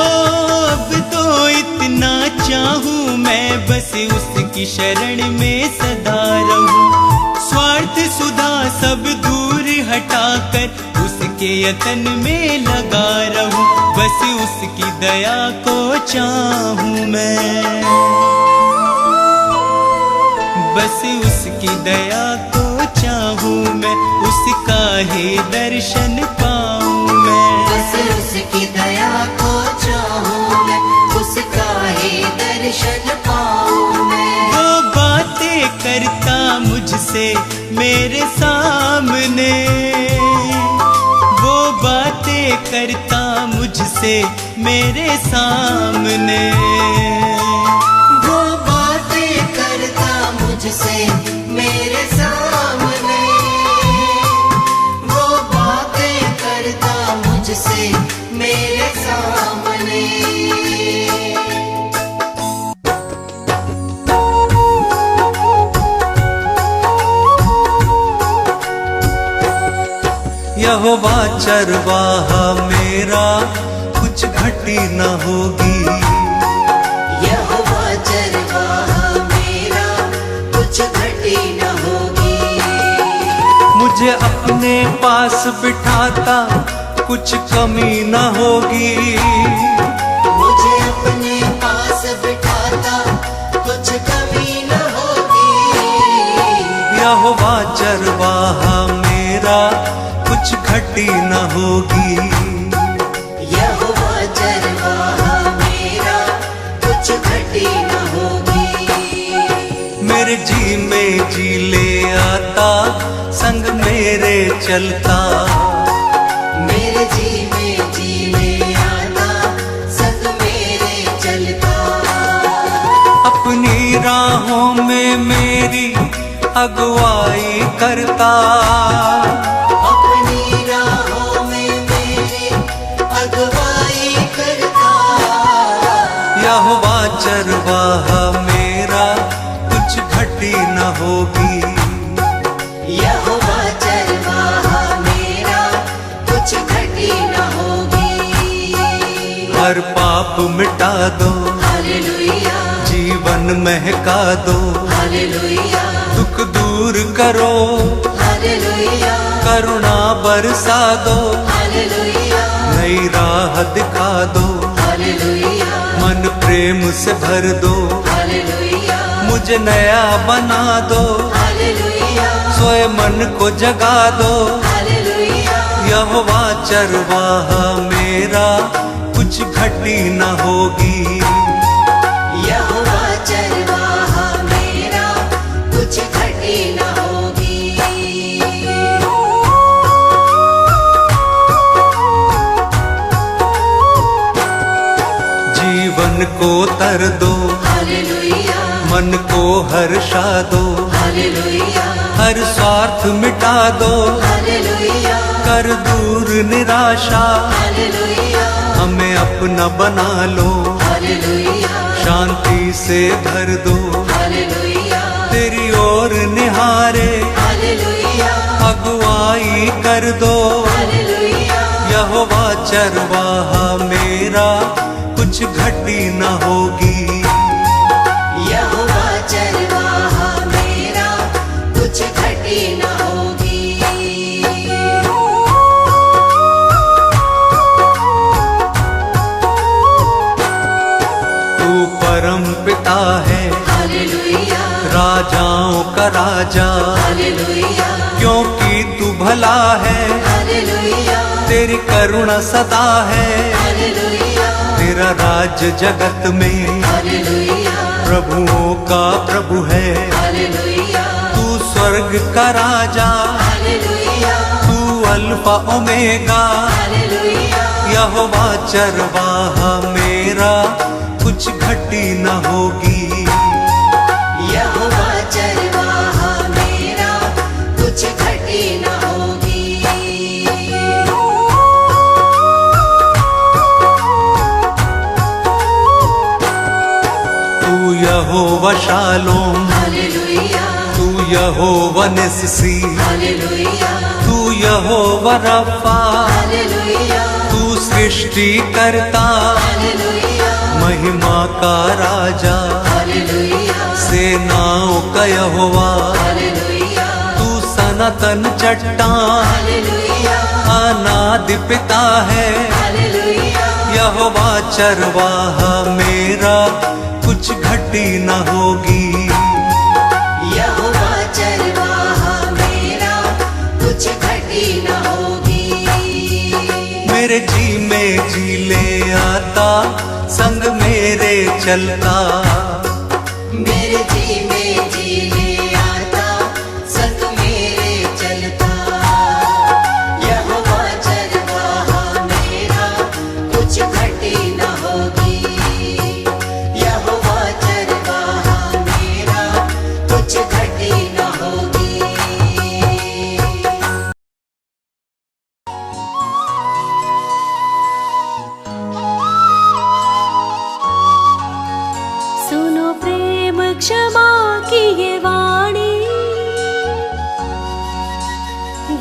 अब तो इतना चाहूं मैं बस उसकी शरण में सदा रहूं। स्वार्थ सुधा सब दूर हटाकर उसके यतन में लगा रहूं। बस उसकी दया को चाहूं मैं, बस उसकी दया को चाहूं मैं, उसका ही दर्शन पाऊं मैं। बस उसकी दया को चाहूं मैं, उसका ही दर्शन पाऊं मैं। वो बातें करता मुझसे मेरे सामने, वो बातें करता मुझसे मेरे सामने। वो बातें करता मुझसे मेरे सामने, वो बातें करता मुझसे मेरे सामने। यहोवा चरवाहा मेरा, कुछ घटी न होगी। यहोवा चरवाहा मेरा, कुछ घटी न होगी। मुझे अपने पास बिठाता, कुछ कमी न होगी। मुझे अपने पास बिठाता, कुछ कमी न होगी। यहोवा चरवाहा मेरा, कुछ घटी न होगी। यहोवा चरवाहा मेरा, कुछ घटी न होगी। मेरे जी में जी ले आता, संग मेरे चलता। मेरे जी में जी ले आता, संग मेरे चलता। अपनी राहों में मेरी अगुवाई करता। अपनी राहों में मेरी अगुवाई करता। यहोवा चरवाहा मेरा, कुछ घटी न होगी। यहोवा चरवाहा मेरा, कुछ घटी न होगी। हर पाप मिटा दो, हालेलुया, जीवन महका दो। हालेलुया, दुख दूर करो, हालेलुया, करुणा बरसा दो। हालेलुया, नई राह दिखा दो, हालेलुया, मन प्रेम से भर दो। हालेलुया, मुझे नया बना दो, हालेलुया, सोए मन को जगा दो। हालेलुया। यहोवा चरवाहा मेरा, कुछ घटी न होगी। यहोवा चरवाहा मेरा, कुछ घटी न होगी। जीवन को तर दो, हालेलुया, मन को हर्षा दो। हालेलुया, हर स्वार्थ मिटा दो, हालेलुया, कर दूर निराशा। हालेलुया, हमें अपना बना लो, हालेलुया, शांति से भर दो। हालेलुया, तेरी ओर निहारे, हालेलुया, अगुवाई कर दो। हालेलुया, यहोवा चरवाहा मेरा, कुछ घटी न होगी। यहोवा चरवाहा मेरा, कुछ घटी न होगी। तू परम पिता है, हालेलुया, राजाओं का राजा। हालेलुया, क्योंकि तू भला है, हालेलुया, तेरी करुणा सदा है। हालेलुया, तेरा राज जगत में, हालेलुया, प्रभुओं का प्रभु है। हालेलुया, तू स्वर्ग का राजा, हालेलुया, तू अल्फा ओमेगा। हालेलुया, यहोवा चरवाहा मेरा, कुछ घटी न होगी। यहोवा चरवाहा मेरा, कुछ घटी न होगी। यहोवा निस्सी, हालेलुया तू यहोवा रफा, हालेलुया तू सृष्टि करता, हालेलुया महिमा का राजा, हालेलुया सेनाओं का यहोवा, हालेलुया तू सनातन चट्टान, हालेलुया अनादि पिता है। हालेलुया यहोवा चरवाहा मेरा, कुछ घटी न होगी। यहोवा चरवाहा मेरा, कुछ घटी न होगी। मेरे जी में जी ले आता, संग मेरे चलता, मेरे जी में जी ले आता, संग मेरे चलता। यहोवा चरवाहा मेरा, कुछ घटी न होगी। यहोवा चरवाहा मेरा, कुछ घटी न होगी। सुनो प्रेम क्षमा की ये वाणी,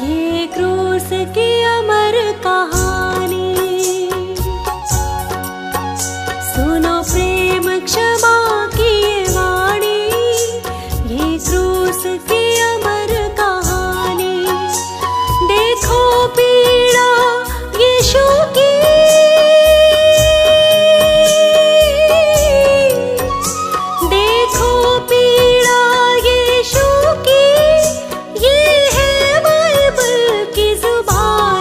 ये क्रूस की अमर कहानी। सुनो प्रेम क्षमा की ये वाणी, ये क्रूस की अमर कहानी। देखो पीड़ा यीशु की, देखो पीड़ा यीशु की, ये है बाइबल की जुबानी।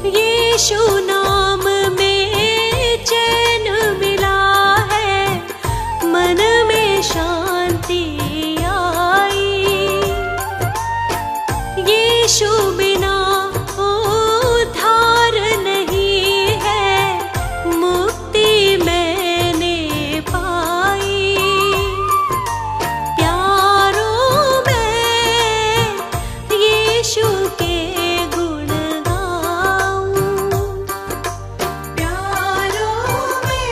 यीशु नाम में चैन मिला है, मन में शांति आई। यीशु बिना उद्धार नहीं है, मुक्ति मैंने पाई। प्यारों में यीशु के गुण गाऊं, प्यारों में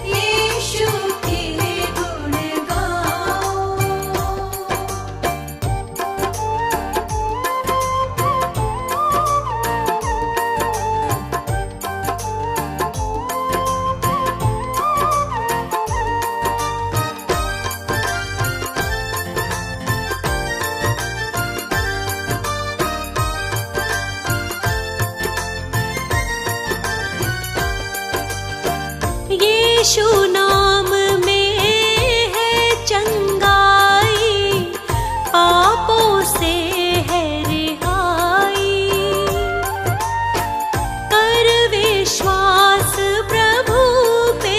यीशु के गुण गाऊं। यीशु नाम में है चंगाई, पापों से है रिहाई। कर विश्वास प्रभु पे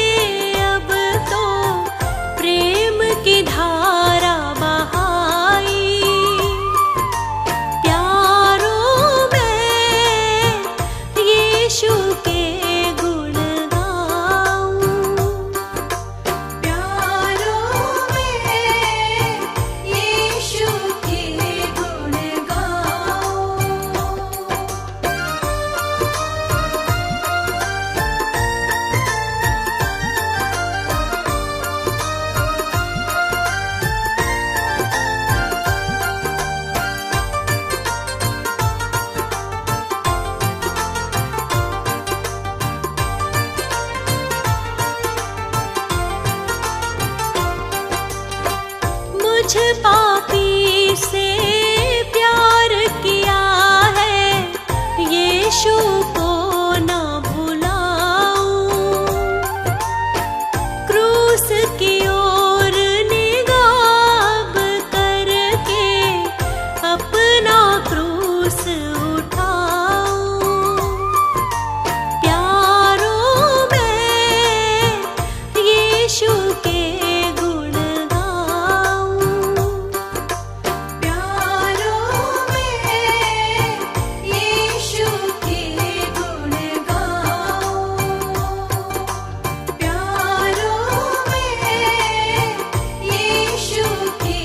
अब तो प्रेम की धारा बहाई। प्यारों में यीशु के गुण गाऊं, प्यारों में यीशु के गुण गाऊं। मुझ पापी से प्यार किया है, यीशु को ना भुलाऊं। क्रूस की ओर निगाह करके अपना क्रूस उठाऊं। प्यारों में यीशु के गुण गाऊं, प्यारों में यीशु के गुण गाऊं, प्यारों में यीशु के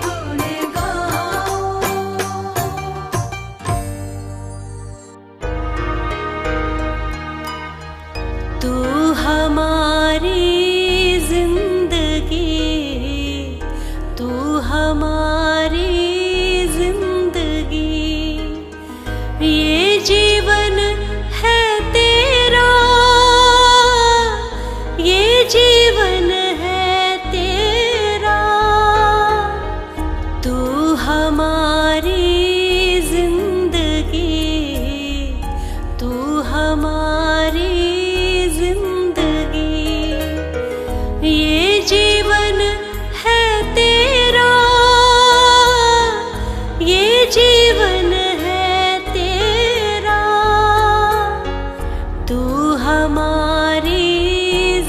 गुण गाऊं। तू हमारी जिंदगी, तू हमारी जिंदगी, ये जीवन है तेरा, ये जीवन है तेरा। तू हमारी जिंदगी, तू हमारी जिंदगी, ये जीवन है तेरा, ये जीवन है तेरा। तू हमारी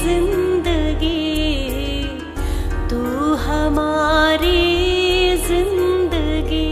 जिंदगी, तू हमारी जिंदगी।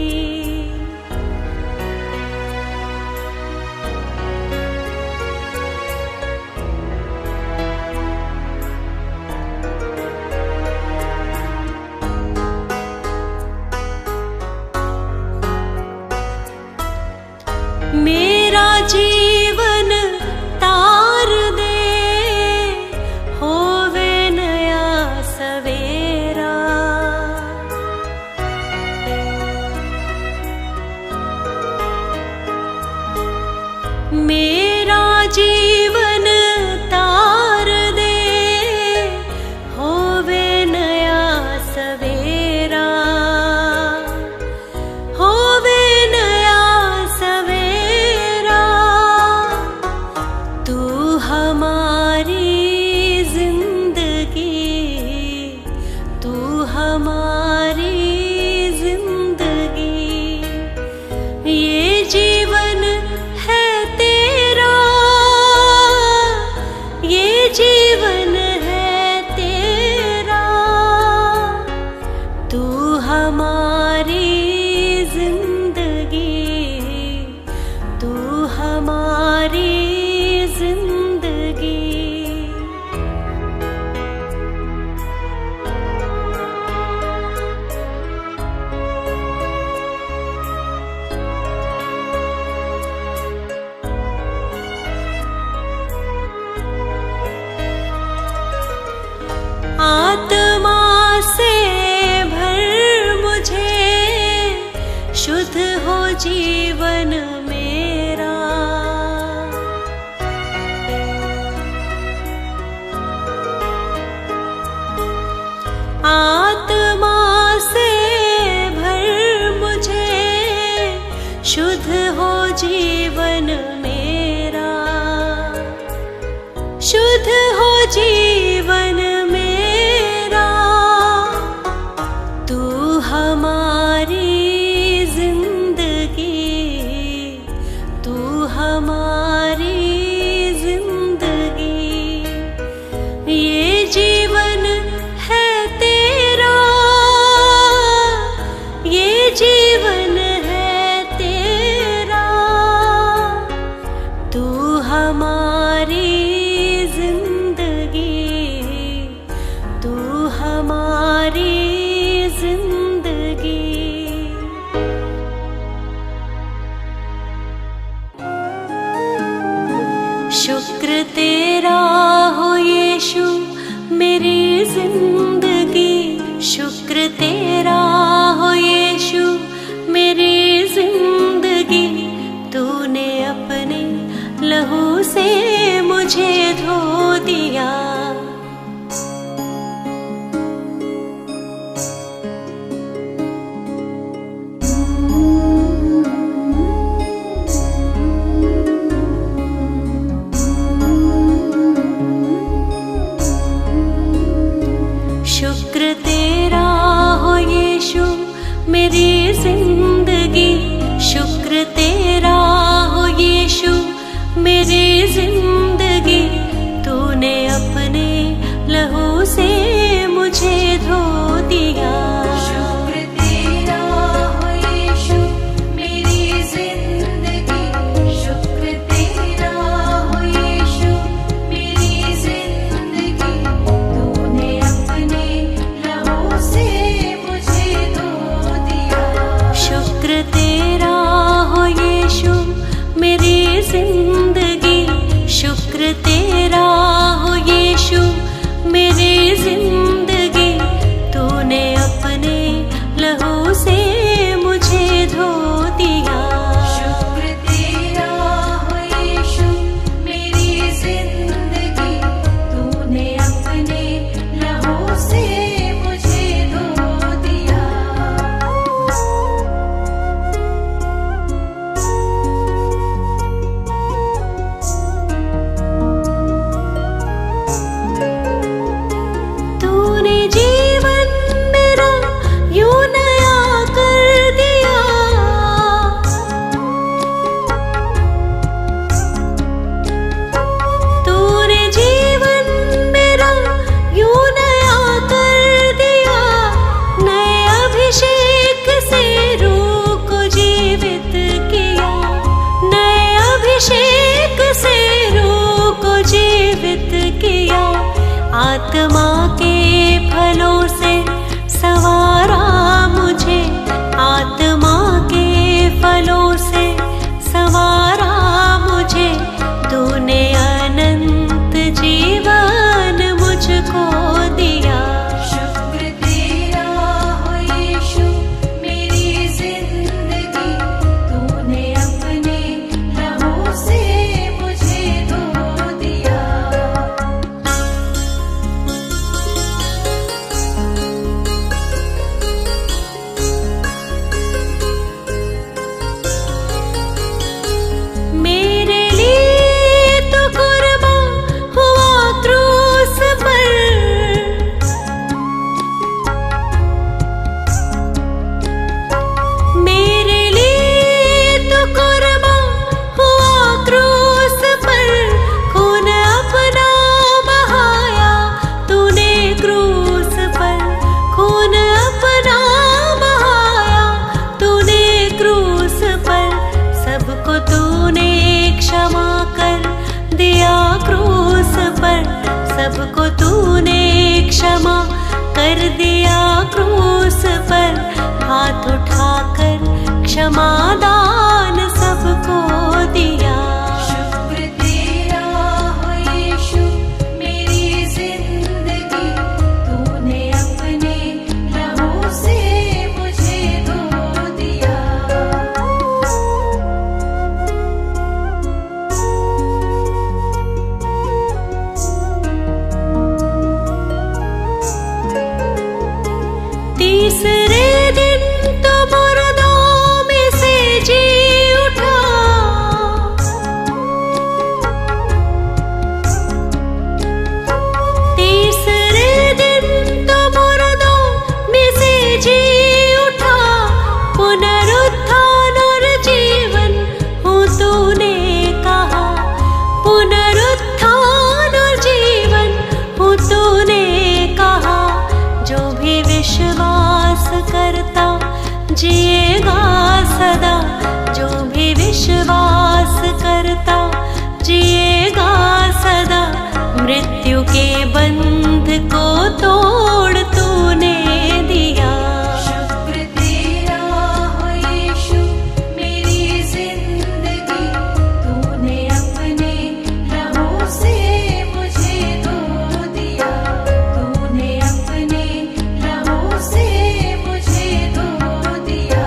हमारी जिंदगी, तू हमारी जिंदगी। शुक्र तेरा हो यीशु मेरी जिंदगी, शुक्र तेरा हो यीशु मेरी जिंदगी। तूने अपने लहू से मुझे धो दिया, शुक्र तेरा हो यीशु मेरी जिंदगी, शुक्र तेरा हो यीशु मेरी जिंदगी। तूने अपने लहू से मुझे धो दिया। शुक्र तेरा हो यीशु मेरी जिंदगी, शुक्र तेरा हो यीशु मेरी जिंदगी। तूने अपने लहू से मुझे धो दिया। शुक्र तेरा हो यीशु मेरी जिंदगी, शुक्र तेरा हो यीशु मेरी जिंदगी। तूने अपने लहू से मुझे धो दिया। शुक्र तेरा हो यीशु मेरी जिंदगी, तूने अपने लहू से मुझे धो दिया। तूने जीवन मेरा यूं नया कर दिया, तूने जीवन मेरा यूं नया कर दिया। नए अभिषेक से रूह को जीवित किया, नए अभिषेक से रूह को जीवित किया। आत्मा के फलों से सवारा मुझे, आत्मा के फलों से सवारा मुझे। तूने अनंत जीवन मुझको दिया। शुक्र तेरा हो यीशु मेरी जिंदगी, तूने अपने लहू से मुझे धो दिया। मेरे लिए तो कुर्बान हुआ क्रूस पर, मेरे लिए तो कुर्बान हुआ क्रूस पर। खून अपना बहाया तूने क्रूस पर, खून अपना बहाया तूने क्रूस पर। सबको तूने क्षमा कर दिया क्रूस पर, सबको तूने क्षमा कर दिया क्रूस पर। हाथ उठाकर क्षमा दान सबको दिया। शुक्र तेरा हो यीशु मेरी जिंदगी, तूने अपने लहू से मुझे धो दिया। तीसरे दिन तो मुर्दों में से जी उठा, तीसरे दिन तो मुर्दों में से जी उठा। पुनरुत्थान और जीवन हूँ तूने कहा, पुनरुत्थान और जीवन हूँ तूने कहा। जो भी विश्वास करता जिएगा सदा, जो भी विश्वास करता जिएगा मृत्यु के बंध को तोड़ तूने दिया। शुक्र तेरा हो यीशु मेरी जिंदगी, तूने अपने लहू से मुझे धो दिया, तूने अपने लहू से मुझे धो दिया।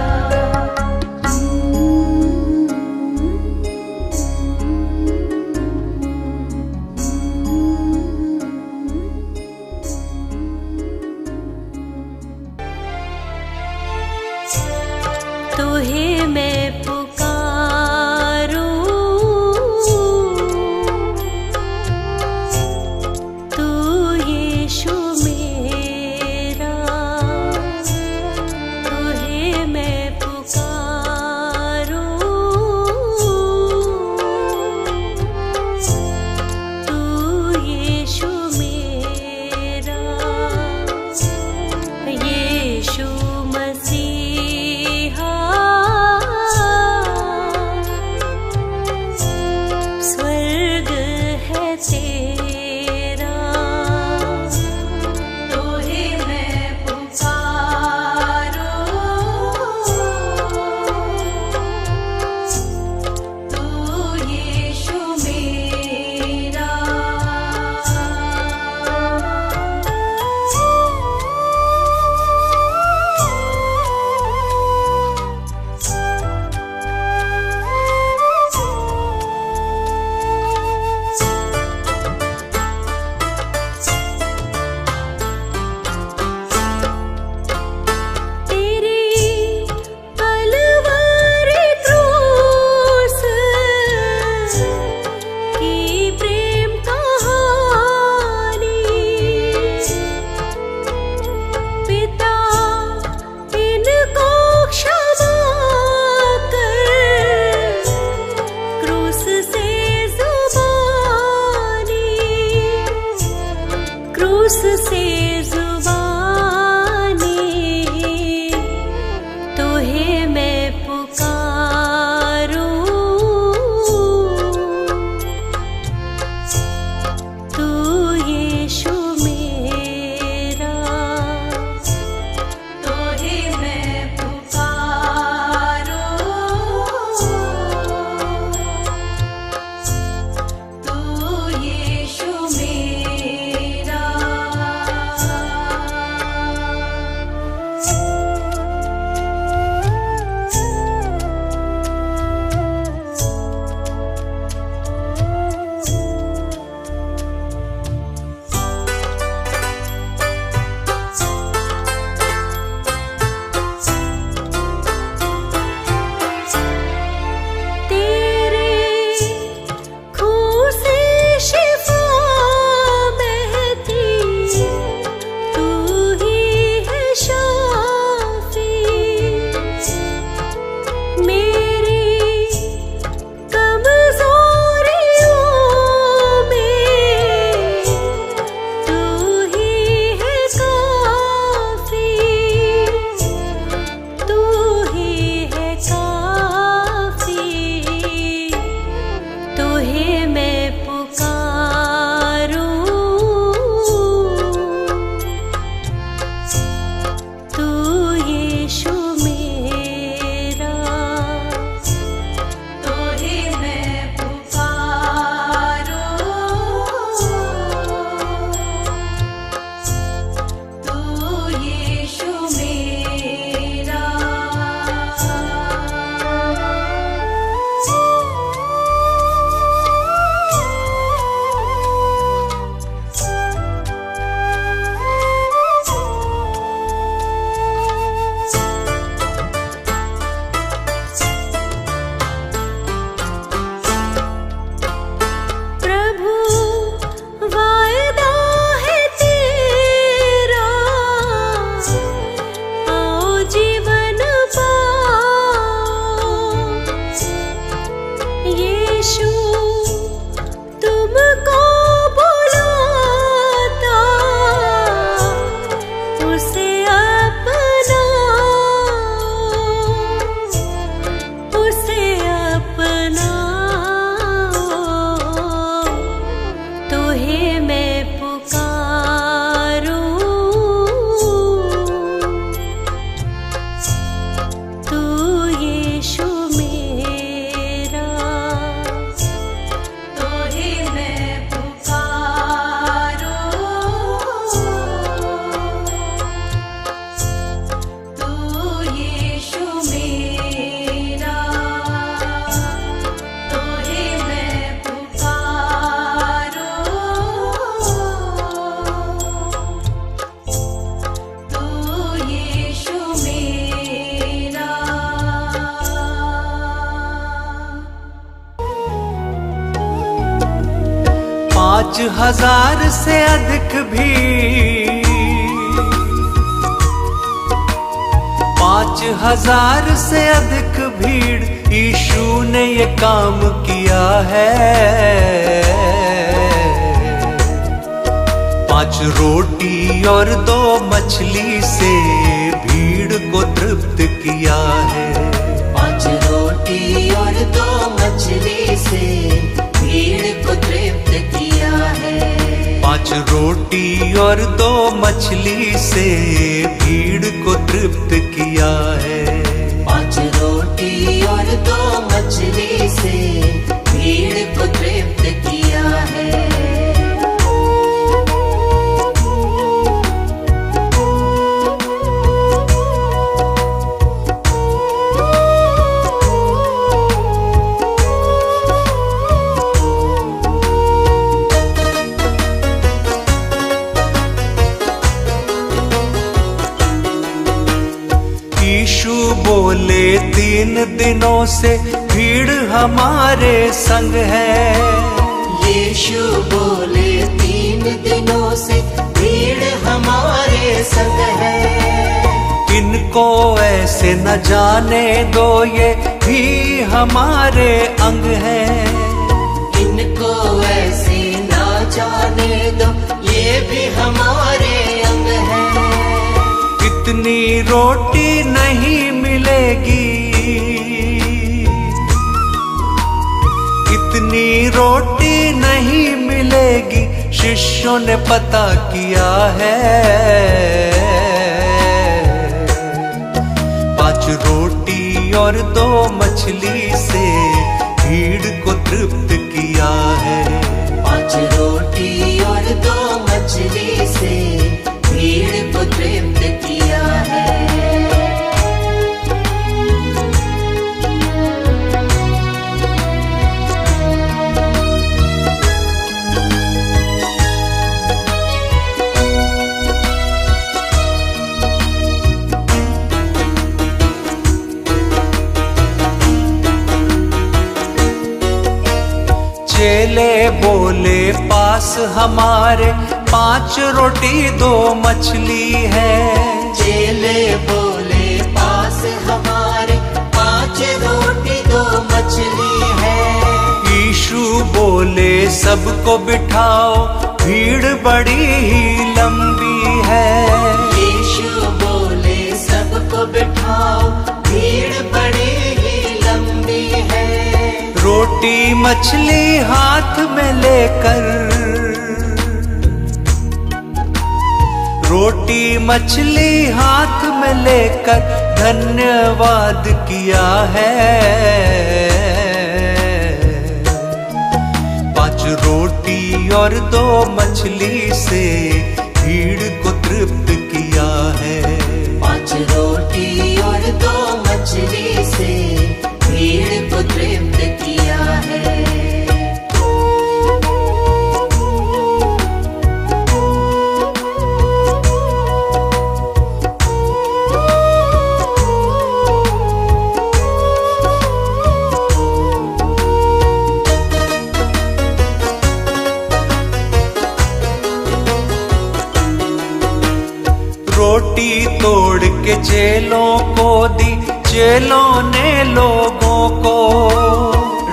5,000 से अधिक भीड़, 5,000 से अधिक भीड़, यीशु ने ये काम किया है। 5 रोटी और 2 मछली से भीड़ को तृप्त किया है। 5 रोटी और 2 मछली से भीड़ को तृप्त किया है। 5 रोटी और 2 मछली से भीड़ को तृप्त किया है। 5 रोटी और 2 मछली से भीड़ को तृप्त किया है। यीशु बोले 3 दिनों से भीड़ हमारे संग है। यीशु बोले 3 दिनों से भीड़ हमारे संग है। इनको ऐसे न जाने दो, ये भी हमारे अंग है। इनको ऐसे ना जाने दो, ये भी हमारे अंग है। इतनी रोटी नहीं मिलेगी, इतनी रोटी नहीं मिलेगी, शिष्यों ने पता किया है। 5 रोटी और 2 मछली से भीड़ को तृप्त किया है। 5 रोटी और 2 मछली से भीड़ को तृप्त किया है। चेले बोले पास हमारे 5 रोटी 2 मछली है। चेले बोले पास हमारे 5 रोटी 2 मछली है। यीशु बोले सबको बिठाओ, भीड़ बड़ी ही लंबी है। यीशु बोले सबको बिठाओ, भीड़ बड़ी ही लंबी है। रोटी मछली हाथ में लेकर, रोटी मछली हाथ में लेकर धन्यवाद किया है। 5 रोटी और 2 मछली से भीड़ को तृप्त किया है। 5 रोटी और 2 मछली से भीड़ को तृप्त किया है। रोटी तोड़ के चेलों को दी, चेलों ने लोगों को।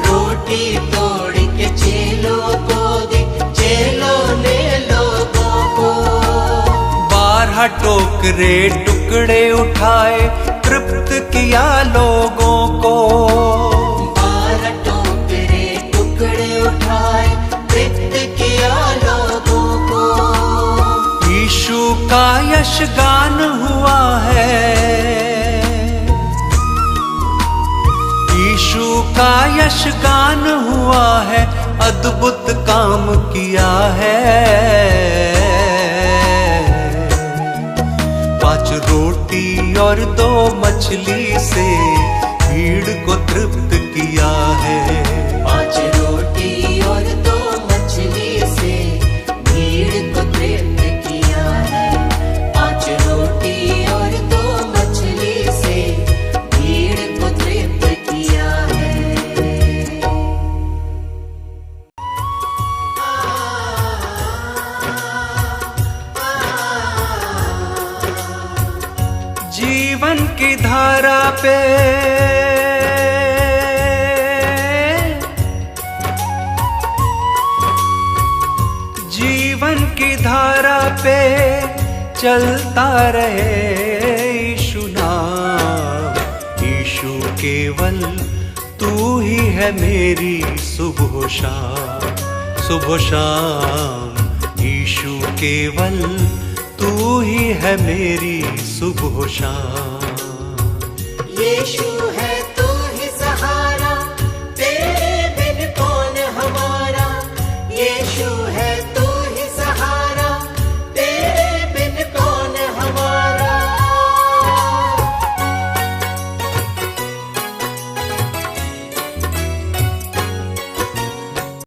रोटी तोड़ के चेलों को दी, चेलों ने लोगों को। 12 टोकरे टुकड़े उठाए, तृप्त किया लोगों को। 12 टोकरे टुकड़े उठाए, तृप्त किया लोगों को। यीशु का यशगान हुआ है, यीशु का यशगान हुआ है, अद्भुत काम किया है। 5 रोटी और 2 मछली से भीड़ को तृप्त किया है। 5 रोटी और 2 मछली से भीड़ को तृप्त किया है। 5 रोटी और 2 मछली से भीड़ को तृप्त किया है। धारा पे जीवन की धारा पे चलता रहे यीशु नाम। यीशु केवल तू ही है मेरी सुबह शाम, सुबह शाम। यीशु केवल तू ही है मेरी सुबह शाम। यीशु है